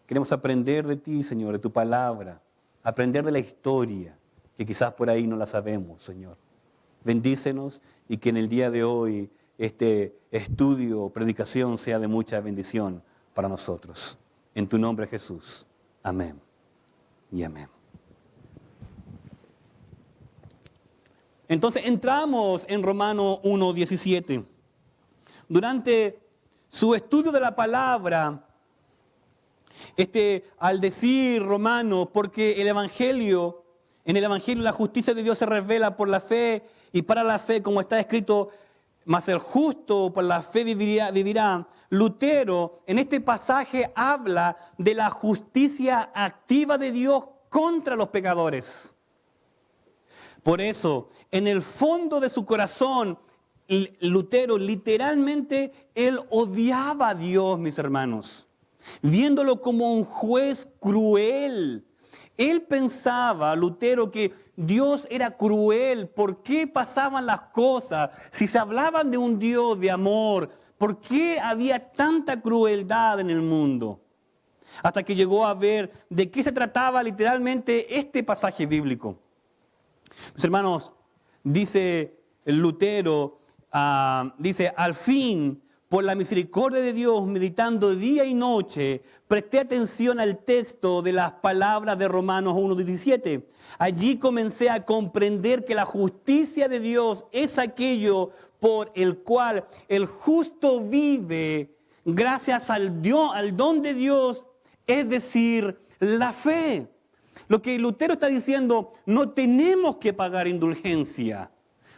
Queremos aprender de ti, Señor, de tu palabra, aprender de la historia, que quizás por ahí no la sabemos, Señor. Bendícenos y que en el día de hoy este estudio, predicación sea de mucha bendición para nosotros. En tu nombre, Jesús. Amén y amén. Entonces entramos en Romanos 1:17. Durante su estudio de la palabra, al decir Romano, porque en el Evangelio la justicia de Dios se revela por la fe y para la fe, como está escrito, mas el justo por la fe vivirá. Lutero en este pasaje habla de la justicia activa de Dios contra los pecadores. Por eso, en el fondo de su corazón, Lutero literalmente, él odiaba a Dios, mis hermanos, viéndolo como un juez cruel. Él pensaba, Lutero, que Dios era cruel. ¿Por qué pasaban las cosas? Si se hablaban de un Dios de amor, ¿por qué había tanta crueldad en el mundo? Hasta que llegó a ver de qué se trataba literalmente este pasaje bíblico. Mis hermanos, dice Lutero, dice, al fin, por la misericordia de Dios, meditando día y noche, presté atención al texto de las palabras de Romanos 1:17. Allí comencé a comprender que la justicia de Dios es aquello por el cual el justo vive gracias al don de Dios, es decir, la fe. Lo que Lutero está diciendo, no tenemos que pagar indulgencia.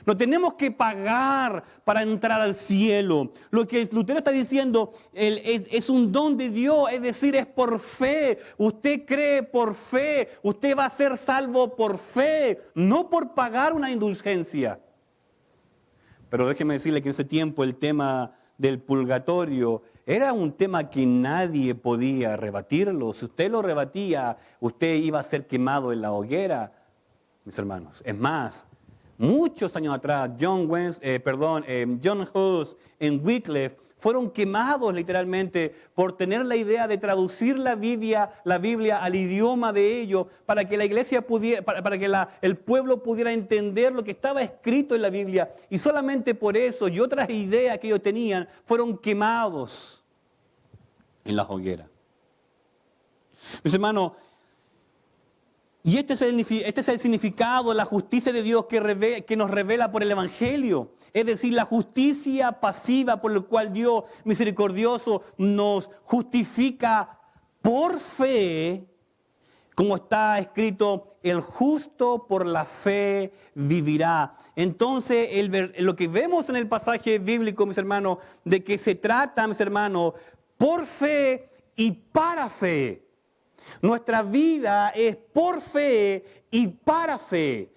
No tenemos que pagar para entrar al cielo. Lo que Lutero está diciendo es un don de Dios, es decir, es por fe. Usted cree por fe, usted va a ser salvo por fe, no por pagar una indulgencia. Pero déjeme decirle que en ese tiempo el tema del purgatorio era un tema que nadie podía rebatirlo. Si usted lo rebatía, usted iba a ser quemado en la hoguera, mis hermanos. Es más, muchos años atrás, John Hus en Wycliffe fueron quemados literalmente por tener la idea de traducir la Biblia al idioma de ellos para que la iglesia pudiera, para que el pueblo pudiera entender lo que estaba escrito en la Biblia. Y solamente por eso y otras ideas que ellos tenían fueron quemados en la hoguera. Mis hermanos, y este es el significado, la justicia de Dios que nos revela por el Evangelio. Es decir, la justicia pasiva por la cual Dios misericordioso nos justifica por fe, como está escrito, el justo por la fe vivirá. Entonces, lo que vemos en el pasaje bíblico, mis hermanos, de que se trata, mis hermanos, por fe y para fe. Nuestra vida es por fe y para fe.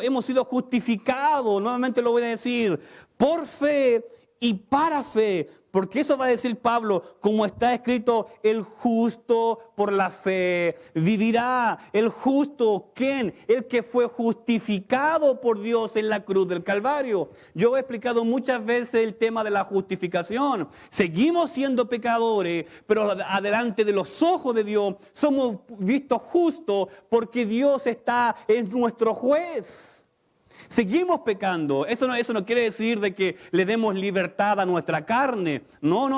Hemos sido justificados, nuevamente lo voy a decir, por fe y para fe. Porque eso va a decir Pablo, como está escrito, el justo por la fe vivirá. El justo, ¿quién? El que fue justificado por Dios en la cruz del Calvario. Yo he explicado muchas veces el tema de la justificación. Seguimos siendo pecadores, pero adelante de los ojos de Dios somos vistos justos porque Dios es nuestro juez. Seguimos pecando. Eso no quiere decir de que le demos libertad a nuestra carne. No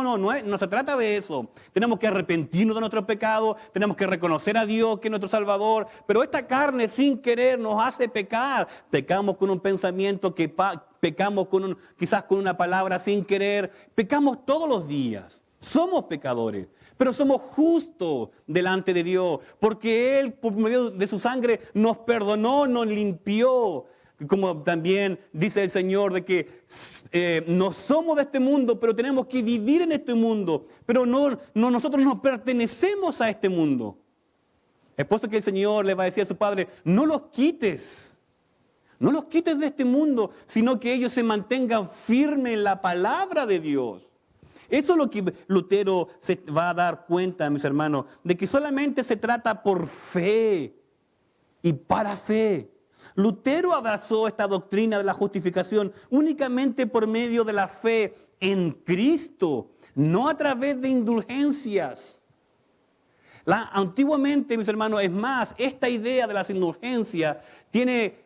se trata de eso. Tenemos que arrepentirnos de nuestro pecado, tenemos que reconocer a Dios que es nuestro Salvador, pero esta carne sin querer nos hace pecar. Pecamos con un pensamiento, pecamos quizás con una palabra sin querer, pecamos todos los días. Somos pecadores, pero somos justos delante de Dios, porque Él, por medio de su sangre, nos perdonó, nos limpió. Como también dice el Señor de que no somos de este mundo, pero tenemos que vivir en este mundo. Pero nosotros no pertenecemos a este mundo. Es por eso que el Señor le va a decir a su Padre, no los quites de este mundo, sino que ellos se mantengan firmes en la palabra de Dios. Eso es lo que Lutero se va a dar cuenta, mis hermanos, de que solamente se trata por fe y para fe. Lutero abrazó esta doctrina de la justificación únicamente por medio de la fe en Cristo, no a través de indulgencias. Antiguamente, mis hermanos, es más, esta idea de las indulgencias tiene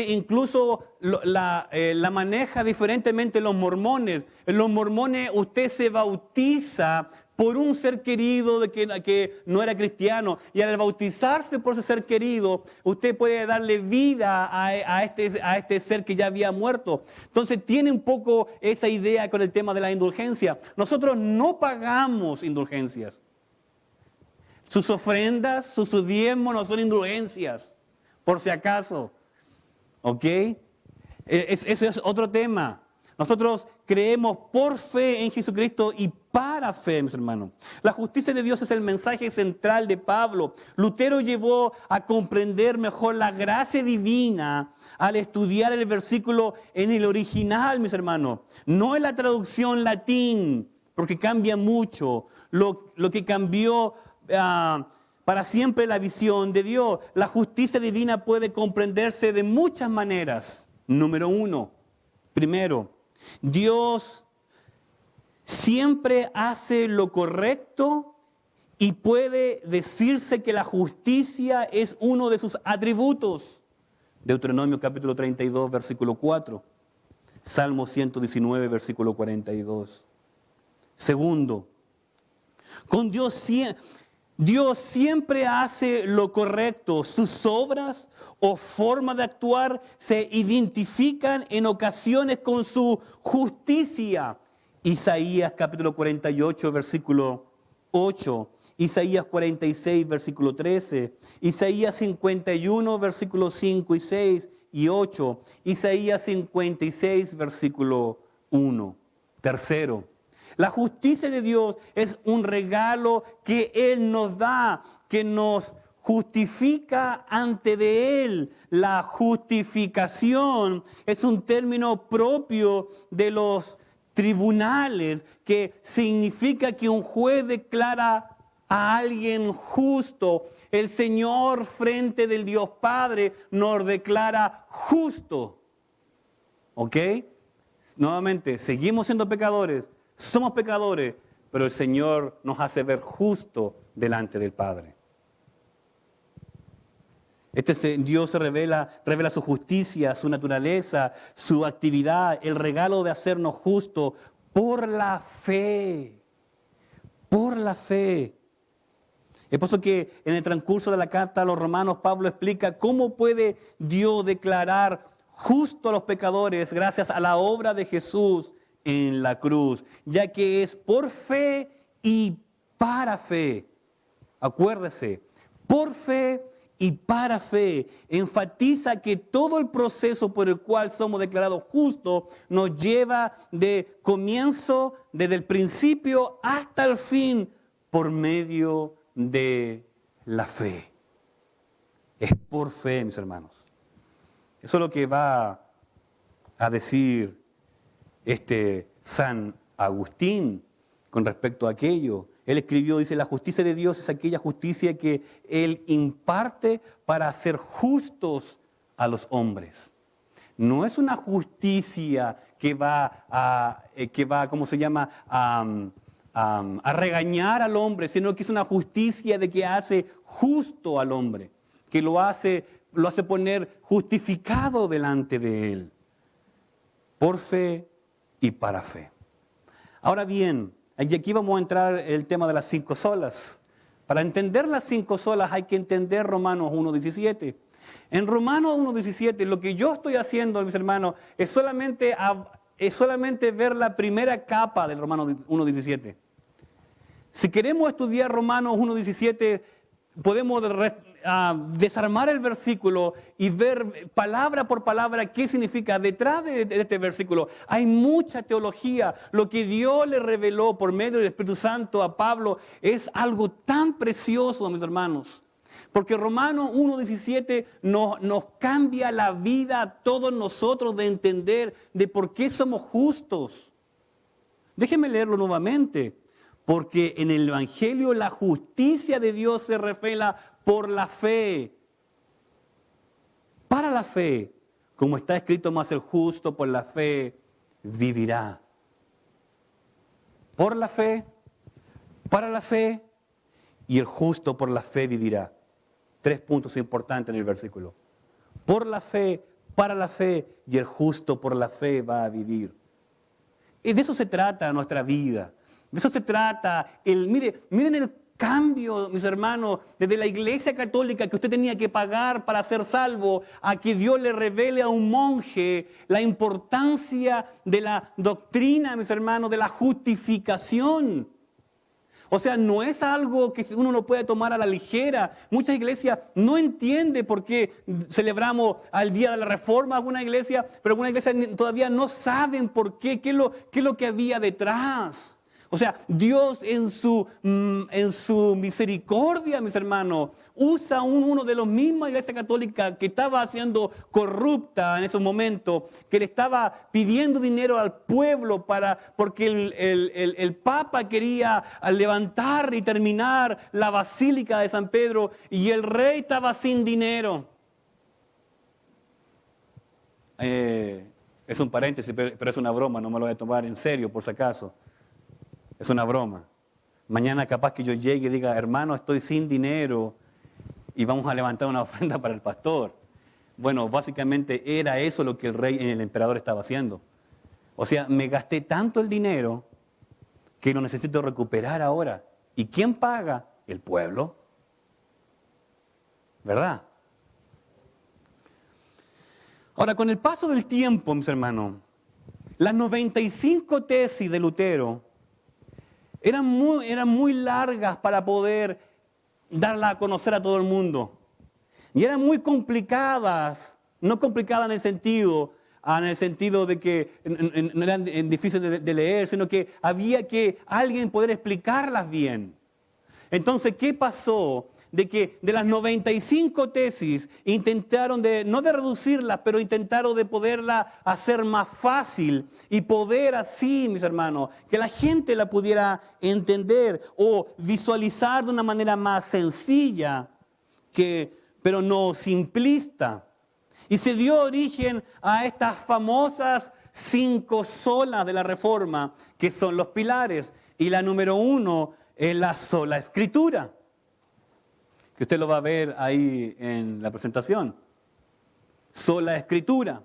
incluso la maneja diferentemente los mormones. En los mormones usted se bautiza por un ser querido que no era cristiano, y al bautizarse por ese ser querido, usted puede darle vida a este ser que ya había muerto. Entonces tiene un poco esa idea con el tema de la indulgencia. Nosotros no pagamos indulgencias. Sus ofrendas, sus diezmos no son indulgencias, por si acaso. ¿Ok? Ese es otro tema. Nosotros creemos por fe en Jesucristo y para fe, mis hermanos. La justicia de Dios es el mensaje central de Pablo. Lutero llevó a comprender mejor la gracia divina al estudiar el versículo en el original, mis hermanos. No en la traducción latín, porque cambia mucho. Lo que cambió para siempre la visión de Dios. La justicia divina puede comprenderse de muchas maneras. Primero, Dios siempre hace lo correcto y puede decirse que la justicia es uno de sus atributos. Deuteronomio capítulo 32, versículo 4. Salmo 119, versículo 42. Segundo, con Dios siempre hace lo correcto. Sus obras o forma de actuar se identifican en ocasiones con su justicia. Isaías capítulo 48, versículo 8. Isaías 46, versículo 13. Isaías 51, versículos 5 y 6 y 8. Isaías 56, versículo 1. Tercero, la justicia de Dios es un regalo que Él nos da, que nos justifica ante de Él. La justificación es un término propio de los tribunales, que significa que un juez declara a alguien justo. El Señor frente del Dios Padre nos declara justo. ¿Ok? Nuevamente, seguimos siendo pecadores, somos pecadores, pero el Señor nos hace ver justo delante del Padre. Dios se revela su justicia, su naturaleza, su actividad, el regalo de hacernos justos por la fe. Por la fe. Es por eso que en el transcurso de la carta a los Romanos, Pablo explica cómo puede Dios declarar justo a los pecadores gracias a la obra de Jesús en la cruz, ya que es por fe y para fe. Acuérdese, por fe y para fe. Enfatiza que todo el proceso por el cual somos declarados justos nos lleva de comienzo, desde el principio hasta el fin, por medio de la fe. Es por fe, mis hermanos. Eso es lo que va a decir San Agustín con respecto a aquello. Él escribió, dice, la justicia de Dios es aquella justicia que Él imparte para hacer justos a los hombres. No es una justicia que va, ¿cómo se llama?, a regañar al hombre, sino que es una justicia de que hace justo al hombre, que lo hace poner justificado delante de Él, por fe y para fe. Ahora bien, y aquí vamos a entrar el tema de las 5 solas. Para entender las 5 solas hay que entender Romanos 1:17. En Romanos 1:17 lo que yo estoy haciendo, mis hermanos, es solamente ver la primera capa del Romanos 1:17. Si queremos estudiar Romanos 1:17, podemos desarmar el versículo y ver palabra por palabra qué significa. Detrás de este versículo hay mucha teología. Lo que Dios le reveló por medio del Espíritu Santo a Pablo es algo tan precioso, mis hermanos. Porque Romanos 1:17 nos cambia la vida a todos nosotros de entender de por qué somos justos. Déjenme leerlo nuevamente. Porque en el Evangelio la justicia de Dios se revela por la fe. Para la fe, como está escrito, mas el justo por la fe vivirá. Por la fe, para la fe y el justo por la fe vivirá. 3 puntos importantes en el versículo. Por la fe, para la fe y el justo por la fe va a vivir. Y de eso se trata nuestra vida. De eso se trata. Miren el cambio, mis hermanos, desde la iglesia católica que usted tenía que pagar para ser salvo, a que Dios le revele a un monje la importancia de la doctrina, mis hermanos, de la justificación. O sea, no es algo que uno lo puede tomar a la ligera. Muchas iglesias no entienden por qué celebramos al Día de la Reforma, alguna iglesia, pero algunas iglesias todavía no saben por qué es lo que había detrás. O sea, Dios en su misericordia, mis hermanos, usa uno de los mismos iglesia católica que estaba siendo corrupta en ese momento, que le estaba pidiendo dinero al pueblo porque el Papa quería levantar y terminar la Basílica de San Pedro y el rey estaba sin dinero. Es un paréntesis, pero es una broma, no me lo voy a tomar en serio por si acaso. Es una broma. Mañana capaz que yo llegue y diga, hermano, estoy sin dinero y vamos a levantar una ofrenda para el pastor. Bueno, básicamente era eso lo que el rey y el emperador estaba haciendo. O sea, me gasté tanto el dinero que lo necesito recuperar ahora. ¿Y quién paga? El pueblo. ¿Verdad? Ahora, con el paso del tiempo, mis hermanos, las 95 tesis de Lutero eran muy largas para poder darla a conocer a todo el mundo. Y eran muy complicadas, no complicadas en el sentido de que no eran difíciles de leer, sino que había que alguien poder explicarlas bien. Entonces, ¿qué pasó? de que de las 95 tesis intentaron no de reducirlas, pero intentaron de poderla hacer más fácil y poder así, mis hermanos, que la gente la pudiera entender o visualizar de una manera más sencilla, pero no simplista. Y se dio origen a estas famosas 5 solas de la Reforma, que son los pilares. Y la número 1 es la sola Escritura, que usted lo va a ver ahí en la presentación. Sola Escritura.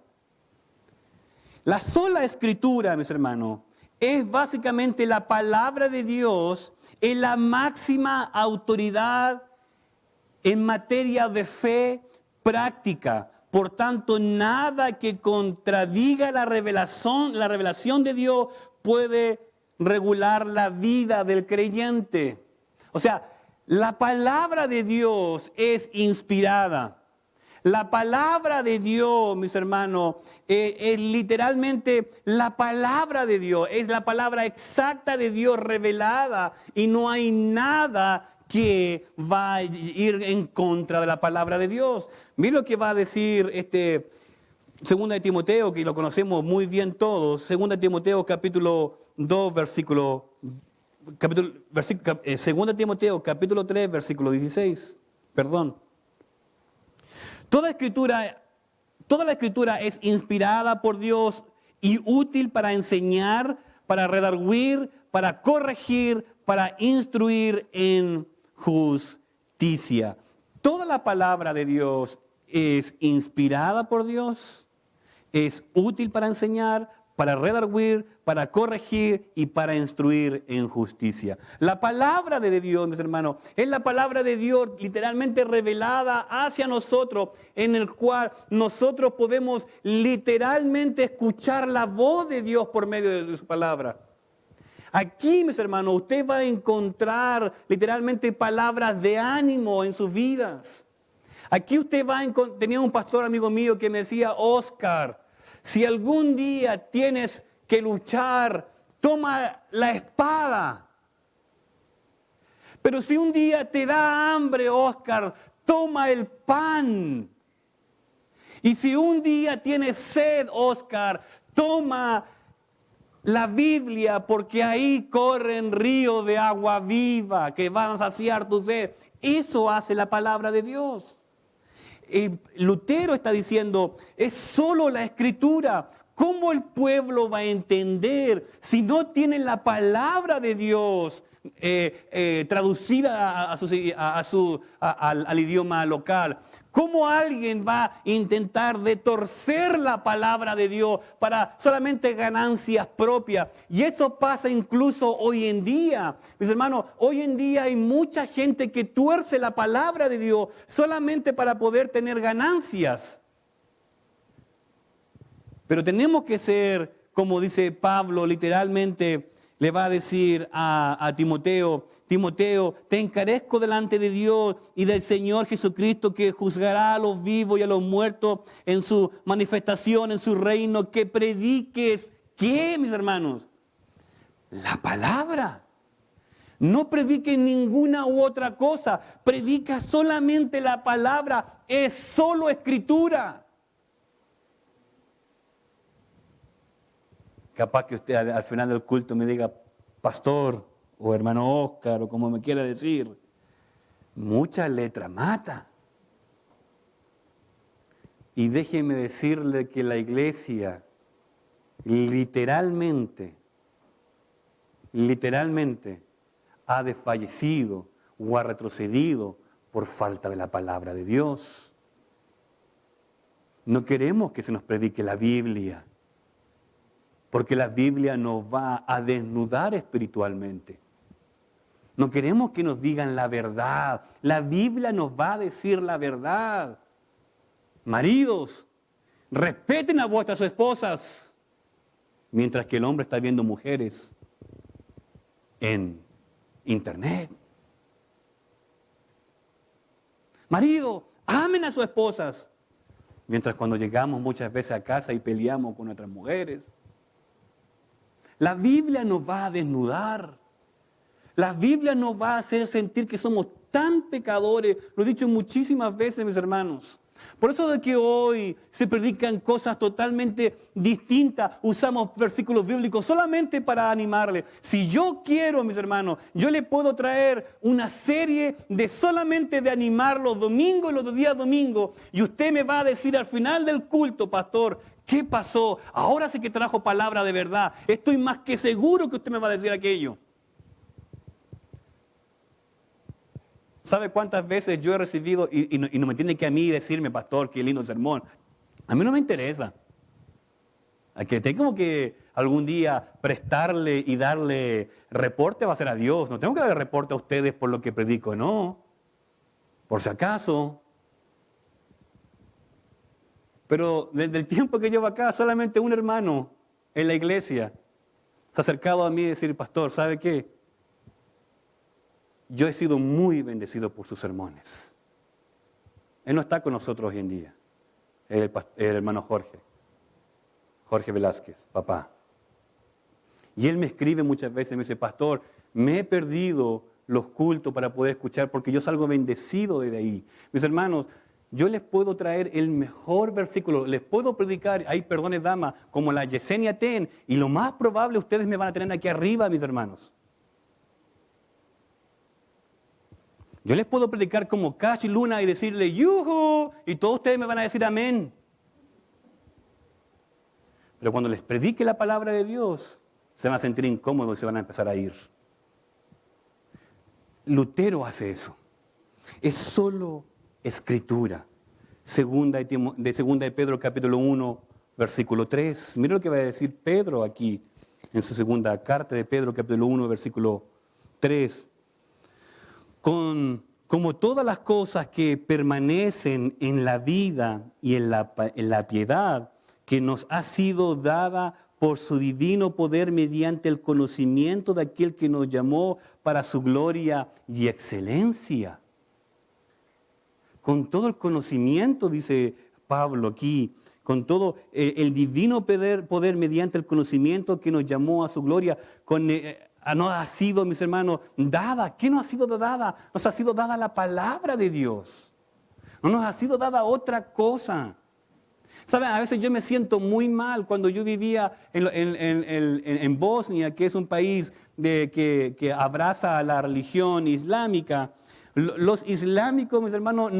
La sola Escritura, mis hermanos, es básicamente la palabra de Dios, es la máxima autoridad en materia de fe práctica. Por tanto, nada que contradiga la revelación de Dios puede regular la vida del creyente. O sea, la palabra de Dios es inspirada. La palabra de Dios, mis hermanos, es literalmente la palabra de Dios. Es la palabra exacta de Dios revelada y no hay nada que va a ir en contra de la palabra de Dios. Mira lo que va a decir Segunda de Timoteo, que lo conocemos muy bien todos. Segunda de Timoteo, capítulo 2, Segunda de Timoteo, capítulo 3, versículo 16. Perdón. Toda la escritura es inspirada por Dios y útil para enseñar, para redarguir, para corregir, para instruir en justicia. Toda la palabra de Dios es inspirada por Dios, es útil para enseñar, para redarguir, para corregir y para instruir en justicia. La palabra de Dios, mis hermanos, es la palabra de Dios literalmente revelada hacia nosotros, en el cual nosotros podemos literalmente escuchar la voz de Dios por medio de su palabra. Aquí, mis hermanos, usted va a encontrar literalmente palabras de ánimo en sus vidas. Aquí usted tenía un pastor amigo mío que me decía: Oscar, si algún día tienes que luchar, toma la espada. Pero si un día te da hambre, Oscar, toma el pan. Y si un día tienes sed, Oscar, toma la Biblia, porque ahí corren ríos de agua viva que van a saciar tu sed. Eso hace la palabra de Dios. Lutero está diciendo, es solo la Escritura. ¿Cómo el pueblo va a entender si no tienen la palabra de Dios traducida al idioma local? ¿Cómo alguien va a intentar de torcer la palabra de Dios para solamente ganancias propias? Y eso pasa incluso hoy en día. Mis hermanos, hoy en día hay mucha gente que tuerce la palabra de Dios solamente para poder tener ganancias. Pero tenemos que ser, como dice Pablo, literalmente le va a decir a Timoteo: Timoteo, te encarezco delante de Dios y del Señor Jesucristo, que juzgará a los vivos y a los muertos en su manifestación, en su reino, que prediques, ¿qué, mis hermanos? La palabra. No prediques ninguna u otra cosa, predica solamente la palabra, es solo Escritura. Capaz que usted al final del culto me diga: pastor o hermano Oscar, o como me quiera decir, mucha letra mata. Y déjeme decirle que la iglesia literalmente ha desfallecido o ha retrocedido por falta de la palabra de Dios. No queremos que se nos predique la Biblia, porque la Biblia nos va a desnudar espiritualmente. No queremos que nos digan la verdad. La Biblia nos va a decir la verdad. Maridos, respeten a vuestras esposas, mientras que el hombre está viendo mujeres en internet. Marido, amen a sus esposas, mientras cuando llegamos muchas veces a casa y peleamos con nuestras mujeres. La Biblia nos va a desnudar. La Biblia nos va a hacer sentir que somos tan pecadores. Lo he dicho muchísimas veces, mis hermanos. Por eso de que hoy se predican cosas totalmente distintas, usamos versículos bíblicos solamente para animarle. Si yo quiero, mis hermanos, yo le puedo traer una serie de solamente de animar los domingos y los días domingos. Y usted me va a decir al final del culto, pastor, ¿qué pasó? Ahora sí que trajo palabra de verdad. Estoy más que seguro que usted me va a decir aquello. ¿Sabe cuántas veces yo he recibido, y no me tiene que a mí decirme, pastor, qué lindo sermón? A mí no me interesa. A que tengo que algún día prestarle y darle reporte va a ser a Dios. No tengo que darle reporte a ustedes por lo que predico, no. Por si acaso. Pero desde el tiempo que llevo acá, solamente un hermano en la iglesia se ha acercado a mí y decir, pastor, ¿sabe qué? Yo he sido muy bendecido por sus sermones. Él no está con nosotros hoy en día. El hermano Jorge Velázquez, papá. Y él me escribe muchas veces, me dice, pastor, me he perdido los cultos para poder escuchar porque yo salgo bendecido desde ahí. Mis hermanos, yo les puedo traer el mejor versículo, les puedo predicar, hay perdones dama, como la Yesenia Ten, y lo más probable ustedes me van a tener aquí arriba, mis hermanos. Yo les puedo predicar como Cash y Luna y decirle ¡yuhu! Y todos ustedes me van a decir amén. Pero cuando les predique la palabra de Dios, se van a sentir incómodos y se van a empezar a ir. Lutero hace eso. Es solo escritura. Segunda de Pedro capítulo 1, versículo 3. Mira lo que va a decir Pedro aquí en su segunda carta de Pedro capítulo 1, versículo 3. Como todas las cosas que permanecen en la vida y en la piedad que nos ha sido dada por su divino poder mediante el conocimiento de aquel que nos llamó para su gloria y excelencia. Con todo el conocimiento, dice Pablo aquí, con todo el divino poder mediante el conocimiento que nos llamó a su gloria, nos ha sido, mis hermanos, dada. ¿Qué nos ha sido dada? Nos ha sido dada la palabra de Dios. No nos ha sido dada otra cosa. ¿Saben? A veces yo me siento muy mal cuando yo vivía en Bosnia, que es un país que abraza la religión islámica. Los islámicos, mis hermanos,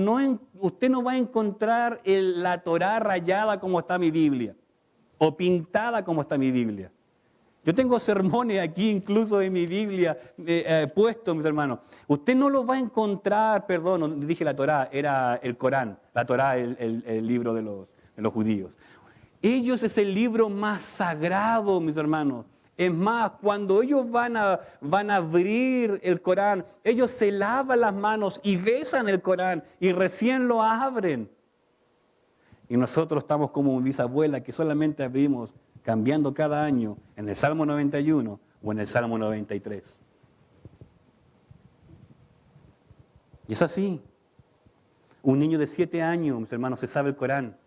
usted no va a encontrar la Torá rayada como está mi Biblia, o pintada como está mi Biblia. Yo tengo sermones aquí incluso en mi Biblia puestos, mis hermanos. Usted no los va a encontrar, perdón, no dije la Torá, era el Corán. La Torá, el libro de los judíos. Ellos es el libro más sagrado, mis hermanos. Es más, cuando ellos van a abrir el Corán, ellos se lavan las manos y besan el Corán y recién lo abren. Y nosotros estamos como un bisabuela que solamente abrimos cambiando cada año en el Salmo 91 o en el Salmo 93. Y es así. Un niño de 7 años, mis hermanos, se sabe el Corán.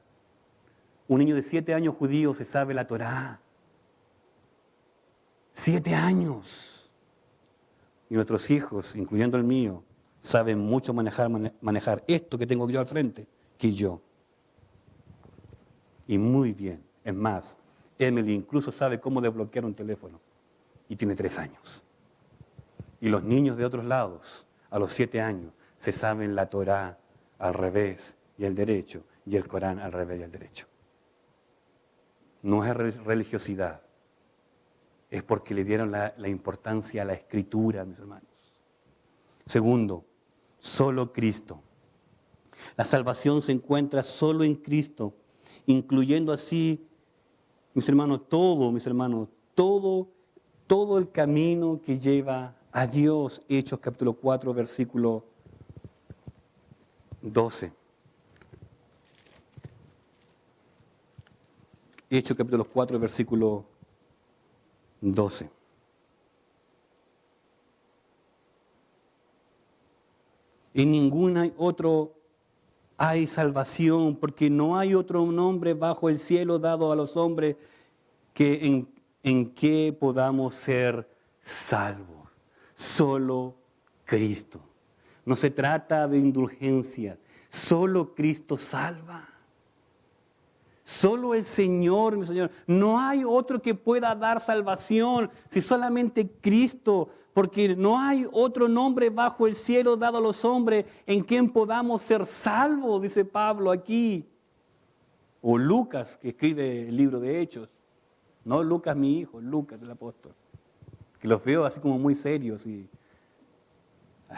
Un niño de 7 años judío se sabe la Torá. 7 años. Y nuestros hijos, incluyendo el mío, saben mucho manejar esto que tengo yo al frente que yo. Y muy bien. Es más, Emily incluso sabe cómo desbloquear un teléfono y tiene 3 años. Y los niños de otros lados, a los 7 años, se saben la Torá al revés y el derecho, y el Corán al revés y el derecho. No es religiosidad, es porque le dieron la importancia a la escritura, mis hermanos. Segundo, solo Cristo. La salvación se encuentra solo en Cristo, incluyendo así, mis hermanos, todo el camino que lleva a Dios. Hechos capítulo 4, versículo 12. Hechos capítulo 4, versículo 12. En ningún otro hay salvación, porque no hay otro nombre bajo el cielo dado a los hombres que en que podamos ser salvos. Solo Cristo. No se trata de indulgencias. Solo Cristo salva. Solo el Señor, mi Señor. No hay otro que pueda dar salvación si solamente Cristo, porque no hay otro nombre bajo el cielo dado a los hombres en quien podamos ser salvos, dice Pablo aquí. O Lucas, que escribe el libro de Hechos. No Lucas mi hijo, Lucas el apóstol. Que los veo así como muy serios y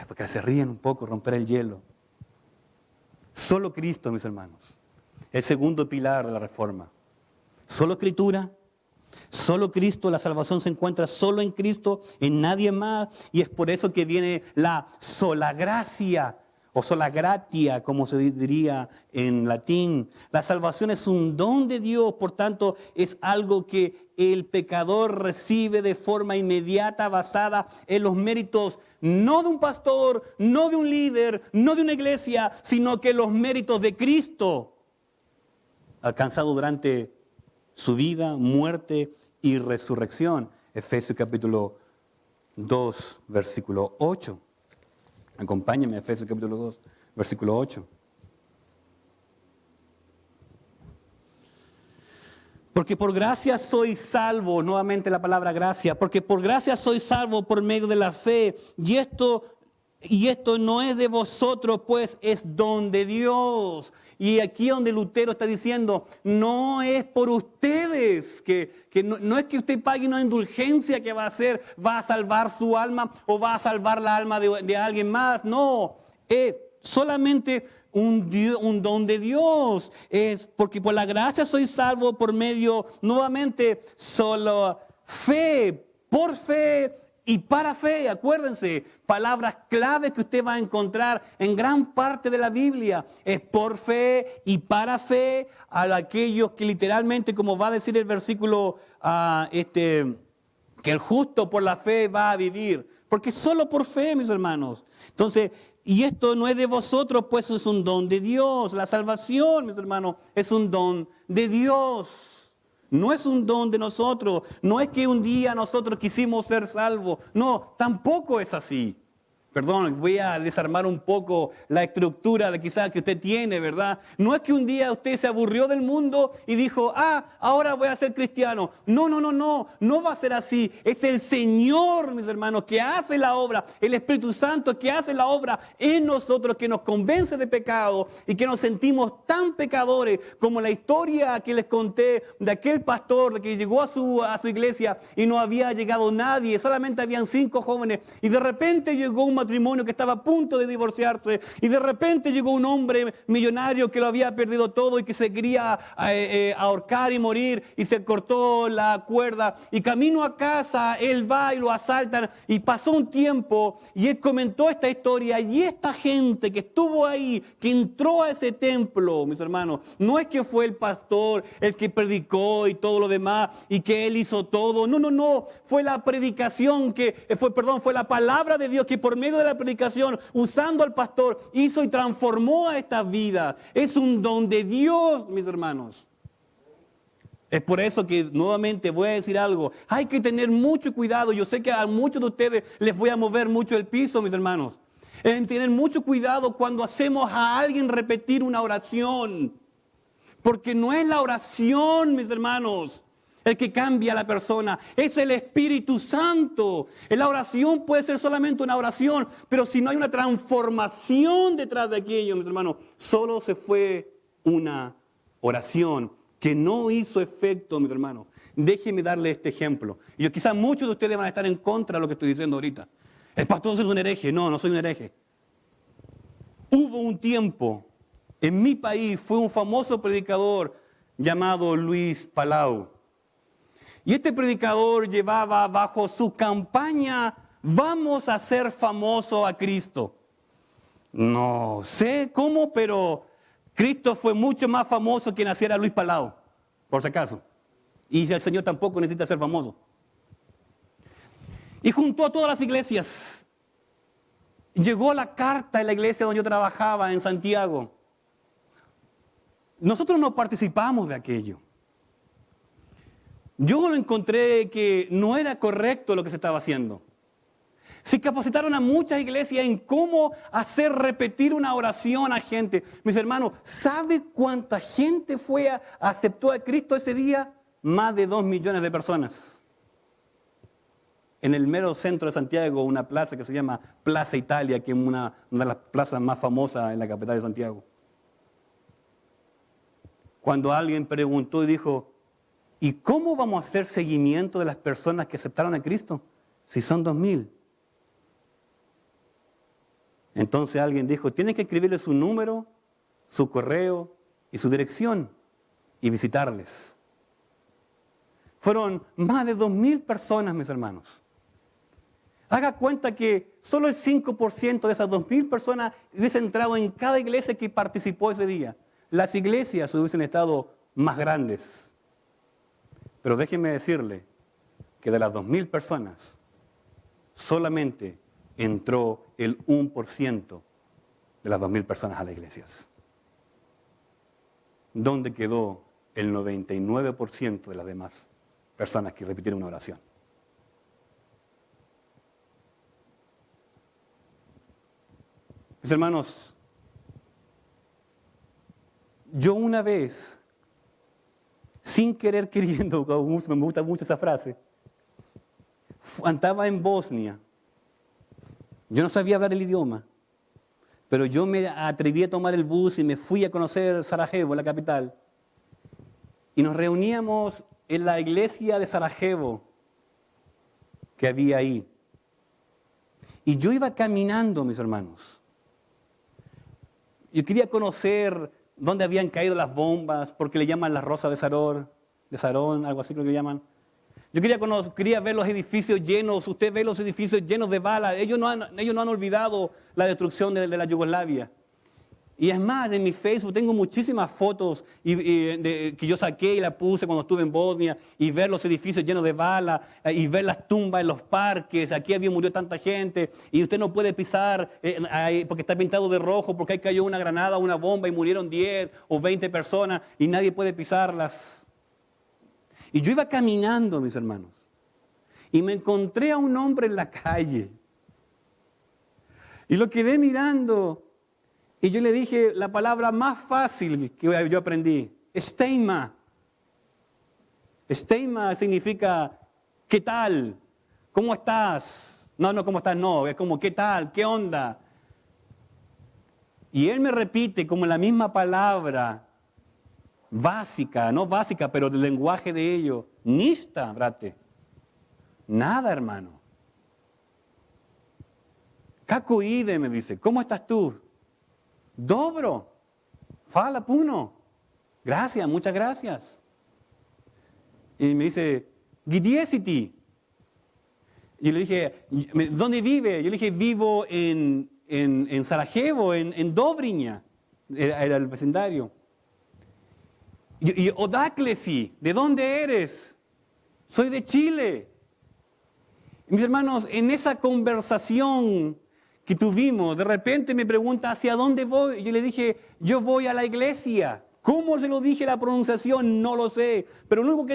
porque se ríen un poco, romper el hielo. Solo Cristo, mis hermanos. El segundo pilar de la reforma. Solo Escritura, solo Cristo, la salvación se encuentra solo en Cristo, en nadie más. Y es por eso que viene la sola gracia o sola gratia, como se diría en latín. La salvación es un don de Dios, por tanto es algo que el pecador recibe de forma inmediata, basada en los méritos no de un pastor, no de un líder, no de una iglesia, sino que los méritos de Cristo, alcanzado durante su vida, muerte y resurrección. Efesios capítulo 2, versículo 8. Acompáñenme a Efesios capítulo 2, versículo 8. Porque por gracia soy salvo, nuevamente la palabra gracia, porque por gracia soy salvo por medio de la fe, y esto no es de vosotros, pues es don de Dios. Y aquí donde Lutero está diciendo, no es por ustedes, que no es que usted pague una indulgencia que va a salvar su alma o va a salvar la alma de alguien más. No, es solamente un don de Dios. Es porque por la gracia soy salvo por medio, nuevamente, solo fe, por fe y para fe. Acuérdense, palabras claves que usted va a encontrar en gran parte de la Biblia. Es por fe y para fe a aquellos que literalmente, como va a decir el versículo, que el justo por la fe va a vivir. Porque solo por fe, mis hermanos. Entonces, y esto no es de vosotros, pues es un don de Dios. La salvación, mis hermanos, es un don de Dios. No es un don de nosotros. No es que un día nosotros quisimos ser salvos. No, tampoco es así. Perdón, voy a desarmar un poco la estructura de quizás que usted tiene, ¿verdad? No es que un día usted se aburrió del mundo y dijo, ahora voy a ser cristiano. No va a ser así. Es el Señor, mis hermanos, que hace la obra, el Espíritu Santo que hace la obra en nosotros, que nos convence de pecado y que nos sentimos tan pecadores como la historia que les conté de aquel pastor que llegó a su iglesia y no había llegado nadie, solamente habían 5 jóvenes y de repente llegó un matrimonio que estaba a punto de divorciarse y de repente llegó un hombre millonario que lo había perdido todo y que se quería ahorcar y morir y se cortó la cuerda y camino a casa él va y lo asaltan y pasó un tiempo y él comentó esta historia y esta gente que estuvo ahí, que entró a ese templo, mis hermanos, no es que fue el pastor el que predicó y todo lo demás y que él hizo todo, no, fue la predicación fue la palabra de Dios que por medio de la predicación, usando al pastor, hizo y transformó a esta vida. Es un don de Dios, mis hermanos. Es por eso que nuevamente voy a decir algo. Hay que tener mucho cuidado. Yo sé que a muchos de ustedes les voy a mover mucho el piso, mis hermanos. En tener mucho cuidado cuando hacemos a alguien repetir una oración. Porque no es la oración, mis hermanos, el que cambia a la persona, es el Espíritu Santo. La oración puede ser solamente una oración, pero si no hay una transformación detrás de aquello, mis hermanos, solo se fue una oración que no hizo efecto, mis hermanos. Déjenme darle este ejemplo. Y quizás muchos de ustedes van a estar en contra de lo que estoy diciendo ahorita. El pastor es un hereje. No soy un hereje. Hubo un tiempo, en mi país, fue un famoso predicador llamado Luis Palau. Y este predicador llevaba bajo su campaña, vamos a hacer famoso a Cristo. No sé cómo, pero Cristo fue mucho más famoso que naciera Luis Palau, por si acaso. Y el Señor tampoco necesita ser famoso. Y juntó a todas las iglesias. Llegó la carta en la iglesia donde yo trabajaba, en Santiago. Nosotros no participamos de aquello. Yo lo encontré que no era correcto lo que se estaba haciendo. Se capacitaron a muchas iglesias en cómo hacer repetir una oración a gente. Mis hermanos, ¿sabe cuánta gente aceptó a Cristo ese día? Más de 2 millones de personas. En el mero centro de Santiago, una plaza que se llama Plaza Italia, que es una de las plazas más famosas en la capital de Santiago. Cuando alguien preguntó y dijo, ¿y cómo vamos a hacer seguimiento de las personas que aceptaron a Cristo? Si son 2.000. Entonces alguien dijo, tienen que escribirle su número, su correo y su dirección y visitarles. Fueron más de 2.000 personas, mis hermanos. Haga cuenta que solo el 5% de esas 2.000 personas hubiesen entrado en cada iglesia que participó ese día. Las iglesias hubiesen estado más grandes. Pero déjenme decirle que de las 2.000 personas, solamente entró el 1% de las 2.000 personas a las iglesias. ¿Dónde quedó el 99% de las demás personas que repitieron una oración? Mis hermanos, yo una vez, sin querer queriendo, me gusta mucho esa frase, andaba en Bosnia. Yo no sabía hablar el idioma, pero yo me atreví a tomar el bus y me fui a conocer Sarajevo, la capital. Y nos reuníamos en la iglesia de Sarajevo que había ahí. Y yo iba caminando, mis hermanos. Yo quería conocer dónde habían caído las bombas, porque le llaman la Rosa de Sarón, algo así creo que le llaman. Yo quería ver los edificios llenos, usted ve los edificios llenos de balas. Ellos no han olvidado la destrucción de la Yugoslavia. Y es más, en mi Facebook tengo muchísimas fotos que yo saqué y la puse cuando estuve en Bosnia, y ver los edificios llenos de balas, y ver las tumbas en los parques. Aquí murió tanta gente, y usted no puede pisar porque está pintado de rojo, porque ahí cayó una granada, una bomba, y murieron 10 o 20 personas, y nadie puede pisarlas. Y yo iba caminando, mis hermanos, y me encontré a un hombre en la calle. Y lo quedé mirando, y yo le dije la palabra más fácil que yo aprendí, Steima. Steima significa, ¿qué tal? ¿Cómo estás? No, ¿cómo estás? No, es como, ¿qué tal? ¿Qué onda? Y él me repite como la misma palabra, básica, no básica, pero el lenguaje de ellos. Nista, brate. Nada, hermano. Kako ide, me dice. ¿Cómo estás tú? Dobro. Fala puno. Gracias, muchas gracias. Y me dice, Gidiesiti. Y le dije, ¿dónde vive? Yo le dije, vivo en Sarajevo, en Dobrinja. Era el vecindario. Y Odaklesi, ¿de dónde eres? Soy de Chile. Mis hermanos, en esa conversación que tuvimos, de repente me pregunta, ¿hacia dónde voy? Y yo le dije, yo voy a la iglesia. ¿Cómo se lo dije la pronunciación? No lo sé. Pero lo único que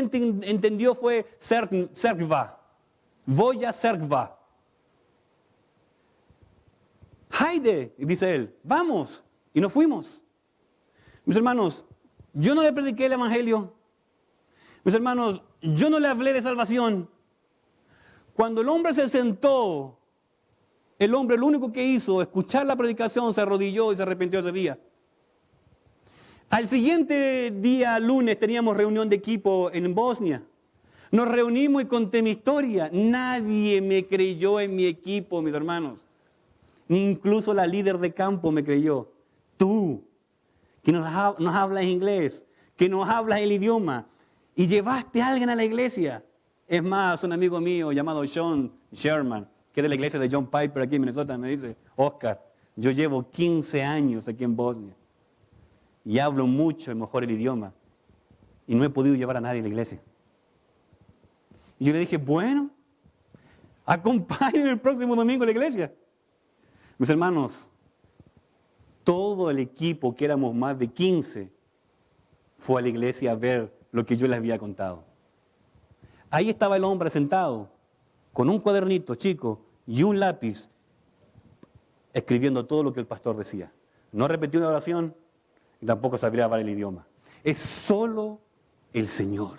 entendió fue Cerkva. Voy a Cerkva. Haide, dice él, vamos. Y nos fuimos. Mis hermanos, yo no le prediqué el evangelio. Mis hermanos, yo no le hablé de salvación. Cuando el hombre se sentó, el hombre lo único que hizo, escuchar la predicación, se arrodilló y se arrepintió ese día. Al siguiente día, lunes, teníamos reunión de equipo en Bosnia. Nos reunimos y conté mi historia. Nadie me creyó en mi equipo, mis hermanos. Ni incluso la líder de campo me creyó. Tú, que nos hablas inglés, que nos hablas el idioma, y llevaste a alguien a la iglesia. Es más, un amigo mío llamado Sean Sherman, que es de la iglesia de John Piper aquí en Minnesota, me dice, Oscar, yo llevo 15 años aquí en Bosnia y hablo mucho mejor el idioma y no he podido llevar a nadie a la iglesia. Y yo le dije, bueno, acompáñenme el próximo domingo a la iglesia. Mis hermanos, todo el equipo, que éramos más de 15, fue a la iglesia a ver lo que yo les había contado. Ahí estaba el hombre sentado, con un cuadernito chico, y un lápiz escribiendo todo lo que el pastor decía. No repetía una oración y tampoco sabría hablar el idioma. Es solo el Señor.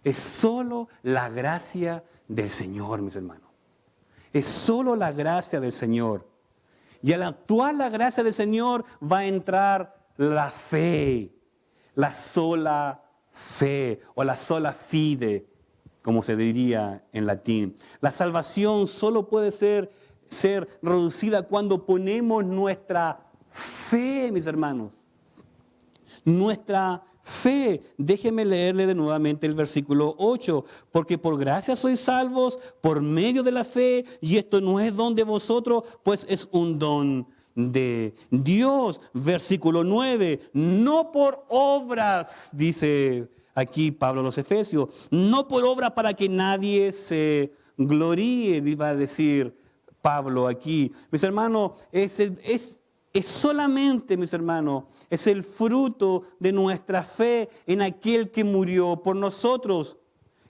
Es solo la gracia del Señor, mis hermanos. Es solo la gracia del Señor. Y al actuar la gracia del Señor va a entrar la fe, la sola fe o la sola fide, como se diría en latín. La salvación solo puede ser reducida cuando ponemos nuestra fe, mis hermanos. Nuestra fe. Déjenme leerle de nuevamente el versículo 8. Porque por gracia sois salvos por medio de la fe, y esto no es don de vosotros, pues es un don de Dios. Versículo 9. No por obras, dice aquí Pablo a los Efesios, no por obras para que nadie se gloríe, iba a decir Pablo aquí. Mis hermanos, es solamente, mis hermanos, es el fruto de nuestra fe en aquel que murió por nosotros.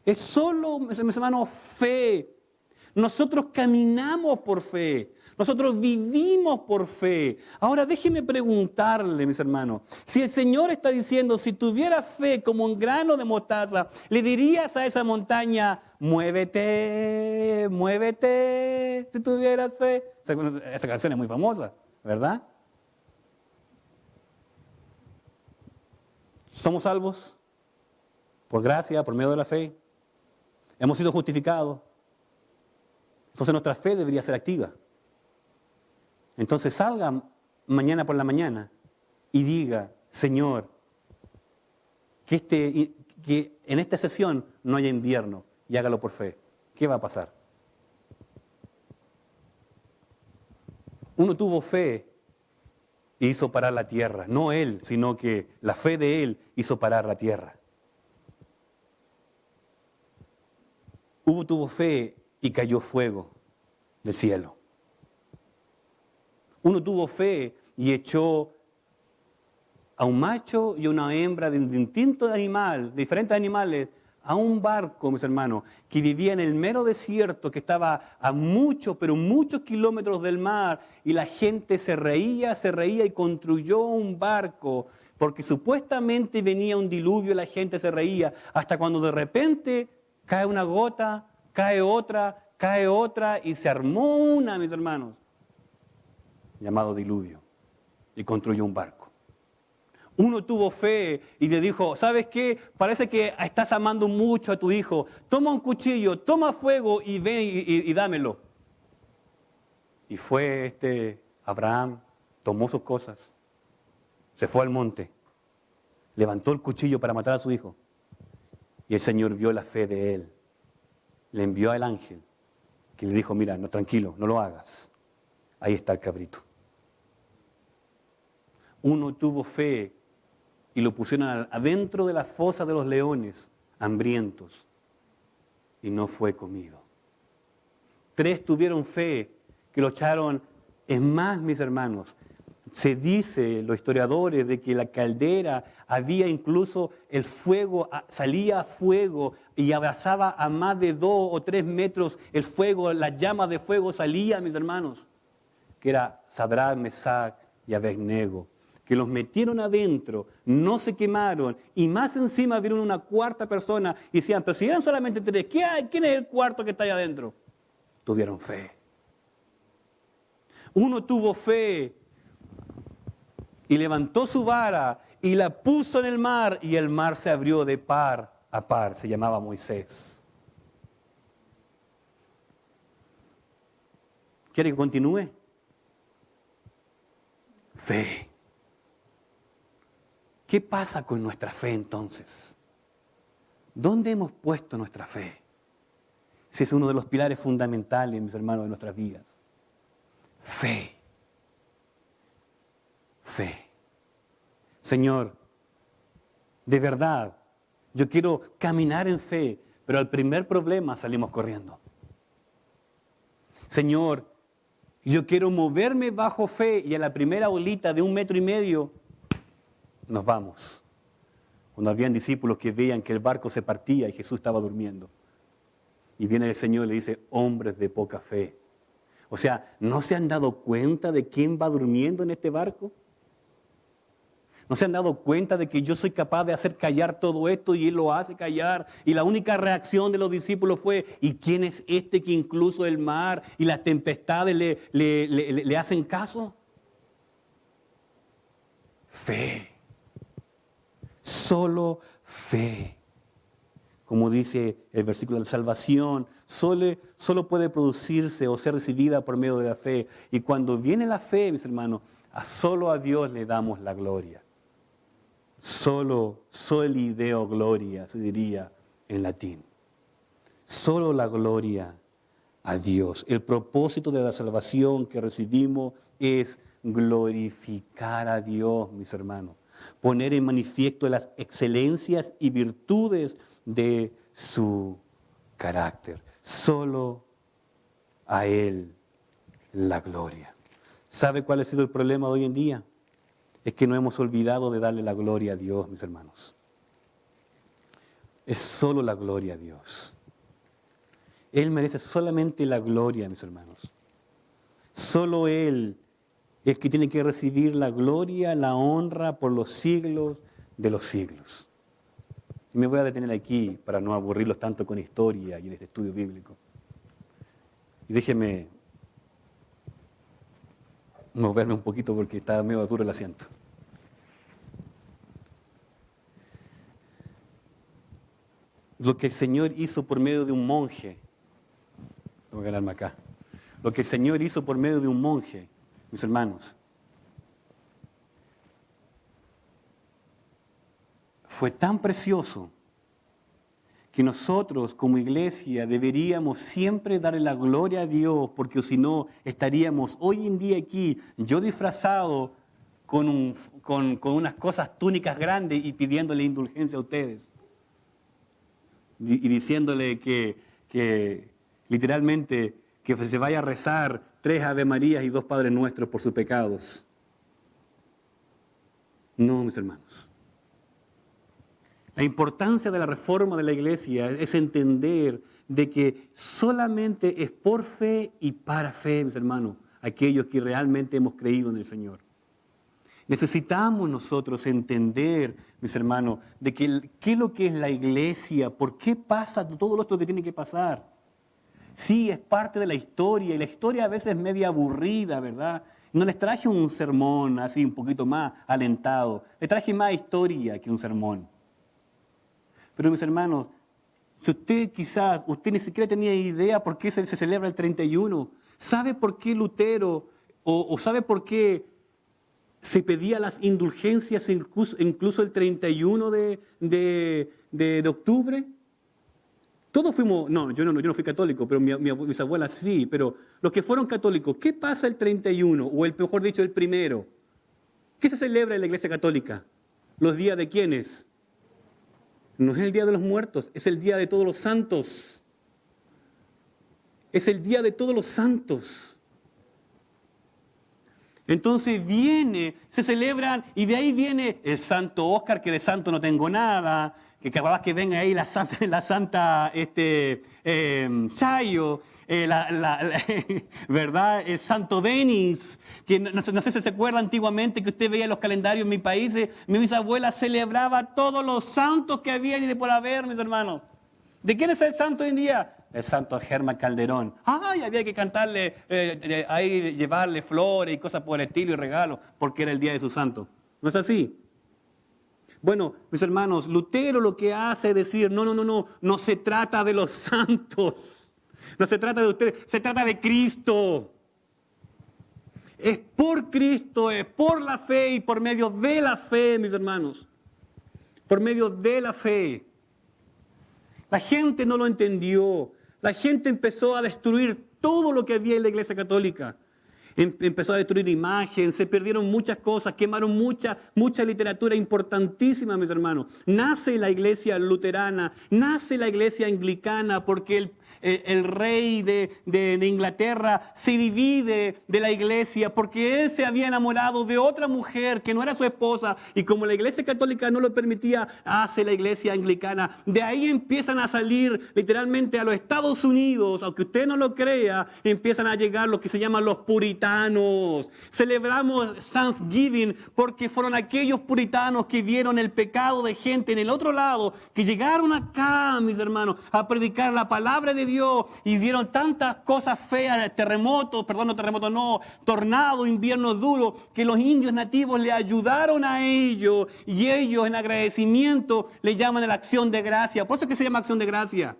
Es solo, mis hermanos, fe. Nosotros caminamos por fe. Nosotros vivimos por fe. Ahora déjenme preguntarle, mis hermanos, si el Señor está diciendo, si tuvieras fe como un grano de mostaza, ¿le dirías a esa montaña, muévete, muévete, si tuvieras fe? Esa canción es muy famosa, ¿verdad? Somos salvos por gracia, por medio de la fe. Hemos sido justificados. Entonces nuestra fe debería ser activa. Entonces salga mañana por la mañana y diga, Señor, que en esta sesión no haya invierno, y hágalo por fe. ¿Qué va a pasar? Uno tuvo fe e hizo parar la tierra. No él, sino que la fe de él hizo parar la tierra. Hubo tuvo fe y cayó fuego del cielo. Uno tuvo fe y echó a un macho y a una hembra de distintos animales, diferentes animales, a un barco, mis hermanos, que vivía en el mero desierto, que estaba a muchos, pero muchos kilómetros del mar, y la gente se reía y construyó un barco, porque supuestamente venía un diluvio y la gente se reía, hasta cuando de repente cae una gota, cae otra, y se armó una, mis hermanos, llamado diluvio, y construyó un barco. Uno tuvo fe y le dijo, ¿sabes qué? Parece que estás amando mucho a tu hijo. Toma un cuchillo, toma fuego y ven y dámelo. Y fue Abraham, tomó sus cosas, se fue al monte, levantó el cuchillo para matar a su hijo. Y el Señor vio la fe de él. Le envió al ángel que le dijo, mira, no, tranquilo, no lo hagas. Ahí está el cabrito. Uno tuvo fe y lo pusieron adentro de la fosa de los leones, hambrientos, y no fue comido. 3 tuvieron fe, que lo echaron. Es más, mis hermanos, se dice, los historiadores, de que la caldera había incluso el fuego, salía fuego y abrazaba a más de 2 o 3 metros el fuego, la llama de fuego salía, mis hermanos, que era Sadrach, Mesach y Abednego, que los metieron adentro, no se quemaron, y más encima vieron una cuarta persona y decían, pero si eran solamente 3, ¿quién es el cuarto que está ahí adentro? Tuvieron fe. Uno tuvo fe y levantó su vara y la puso en el mar, y el mar se abrió de par a par, se llamaba Moisés. ¿Quiere que continúe? Fe. ¿Qué pasa con nuestra fe entonces? ¿Dónde hemos puesto nuestra fe? Si es uno de los pilares fundamentales, mis hermanos, de nuestras vidas. Fe. Fe. Señor, de verdad, yo quiero caminar en fe, pero al primer problema salimos corriendo. Señor, yo quiero moverme bajo fe, y a la primera olita de 1,5 metros, nos vamos. Cuando habían discípulos que veían que el barco se partía y Jesús estaba durmiendo. Y viene el Señor y le dice, hombres de poca fe. O sea, ¿no se han dado cuenta de quién va durmiendo en este barco? ¿No se han dado cuenta de que yo soy capaz de hacer callar todo esto y Él lo hace callar? Y la única reacción de los discípulos fue, ¿y quién es este que incluso el mar y las tempestades le hacen caso? Fe. Solo fe. Como dice el versículo de salvación, solo puede producirse o ser recibida por medio de la fe. Y cuando viene la fe, mis hermanos, solo a Dios le damos la gloria. Soli Deo gloria, se diría en latín. Solo la gloria a Dios. El propósito de la salvación que recibimos es glorificar a Dios, mis hermanos. Poner en manifiesto las excelencias y virtudes de su carácter. Solo a Él la gloria. ¿Sabe cuál ha sido el problema de hoy en día? Es que no hemos olvidado de darle la gloria a Dios, mis hermanos. Es solo la gloria a Dios. Él merece solamente la gloria, mis hermanos. Solo Él es el que tiene que recibir la gloria, la honra por los siglos de los siglos. Y me voy a detener aquí para no aburrirlos tanto con historia y en este estudio bíblico. Y déjenme moverme un poquito porque está medio duro el asiento. Lo que el Señor hizo por medio de un monje, voy a ganarme acá. Lo que el Señor hizo por medio de un monje, mis hermanos, fue tan precioso que nosotros como iglesia deberíamos siempre darle la gloria a Dios, porque si no estaríamos hoy en día aquí, yo disfrazado con unas cosas túnicas grandes y pidiéndole indulgencia a ustedes. Y diciéndole que literalmente que se vaya a rezar 3 Ave Marías y 2 Padres Nuestros por sus pecados. No, mis hermanos. La importancia de la reforma de la iglesia es entender de que solamente es por fe y para fe, mis hermanos, aquellos que realmente hemos creído en el Señor. Necesitamos nosotros entender, mis hermanos, de que qué es lo que es la iglesia, por qué pasa todo esto que tiene que pasar. Sí, es parte de la historia, y la historia a veces es media aburrida, ¿verdad? No les traje un sermón así un poquito más alentado, les traje más historia que un sermón. Pero mis hermanos, si usted ni siquiera tenía idea por qué se celebra el 31, ¿sabe por qué Lutero o sabe por qué se pedía las indulgencias incluso el 31 de octubre? Todos fuimos, yo no fui católico, pero mis abuelas sí, pero los que fueron católicos, ¿qué pasa el 31? O mejor dicho, el 1? ¿Qué se celebra en la Iglesia Católica? ¿Los días de quiénes? No es el Día de los Muertos, es el Día de Todos los Santos. Es el Día de Todos los Santos. Entonces se celebran, y de ahí viene el Santo Óscar, que de santo no tengo nada, que capaz que venga ahí la santa Chayo, ¿verdad? El Santo Denis, que no sé si se acuerda antiguamente que usted veía los calendarios en mi país, mi bisabuela celebraba todos los santos que había y de por haber, mis hermanos. ¿De quién es el santo hoy en día? El Santo Germán Calderón. ¡Ay! Había que cantarle, ahí llevarle flores y cosas por el estilo y regalos, porque era el día de su santo. ¿No es así? Bueno, mis hermanos, Lutero lo que hace es decir, no se trata de los santos. No se trata de ustedes, se trata de Cristo. Es por Cristo, es por la fe y por medio de la fe, mis hermanos. Por medio de la fe. La gente no lo entendió. La gente empezó a destruir todo lo que había en la Iglesia Católica. Empezó a destruir imagen, se perdieron muchas cosas, quemaron mucha literatura importantísima, mis hermanos. Nace la iglesia luterana, nace la iglesia anglicana, porque el rey de Inglaterra se divide de la iglesia porque él se había enamorado de otra mujer que no era su esposa, y como la iglesia católica no lo permitía, hace la iglesia anglicana. De ahí empiezan a salir literalmente a los Estados Unidos, aunque usted no lo crea, empiezan a llegar los que se llaman los puritanos. Celebramos Thanksgiving porque fueron aquellos puritanos que vieron el pecado de gente en el otro lado, que llegaron acá, mis hermanos, a predicar la palabra de Dios y vieron tantas cosas feas, tornado, invierno duro, que los indios nativos le ayudaron a ellos, y ellos en agradecimiento le llaman a la acción de gracia. Por eso es que se llama acción de gracia.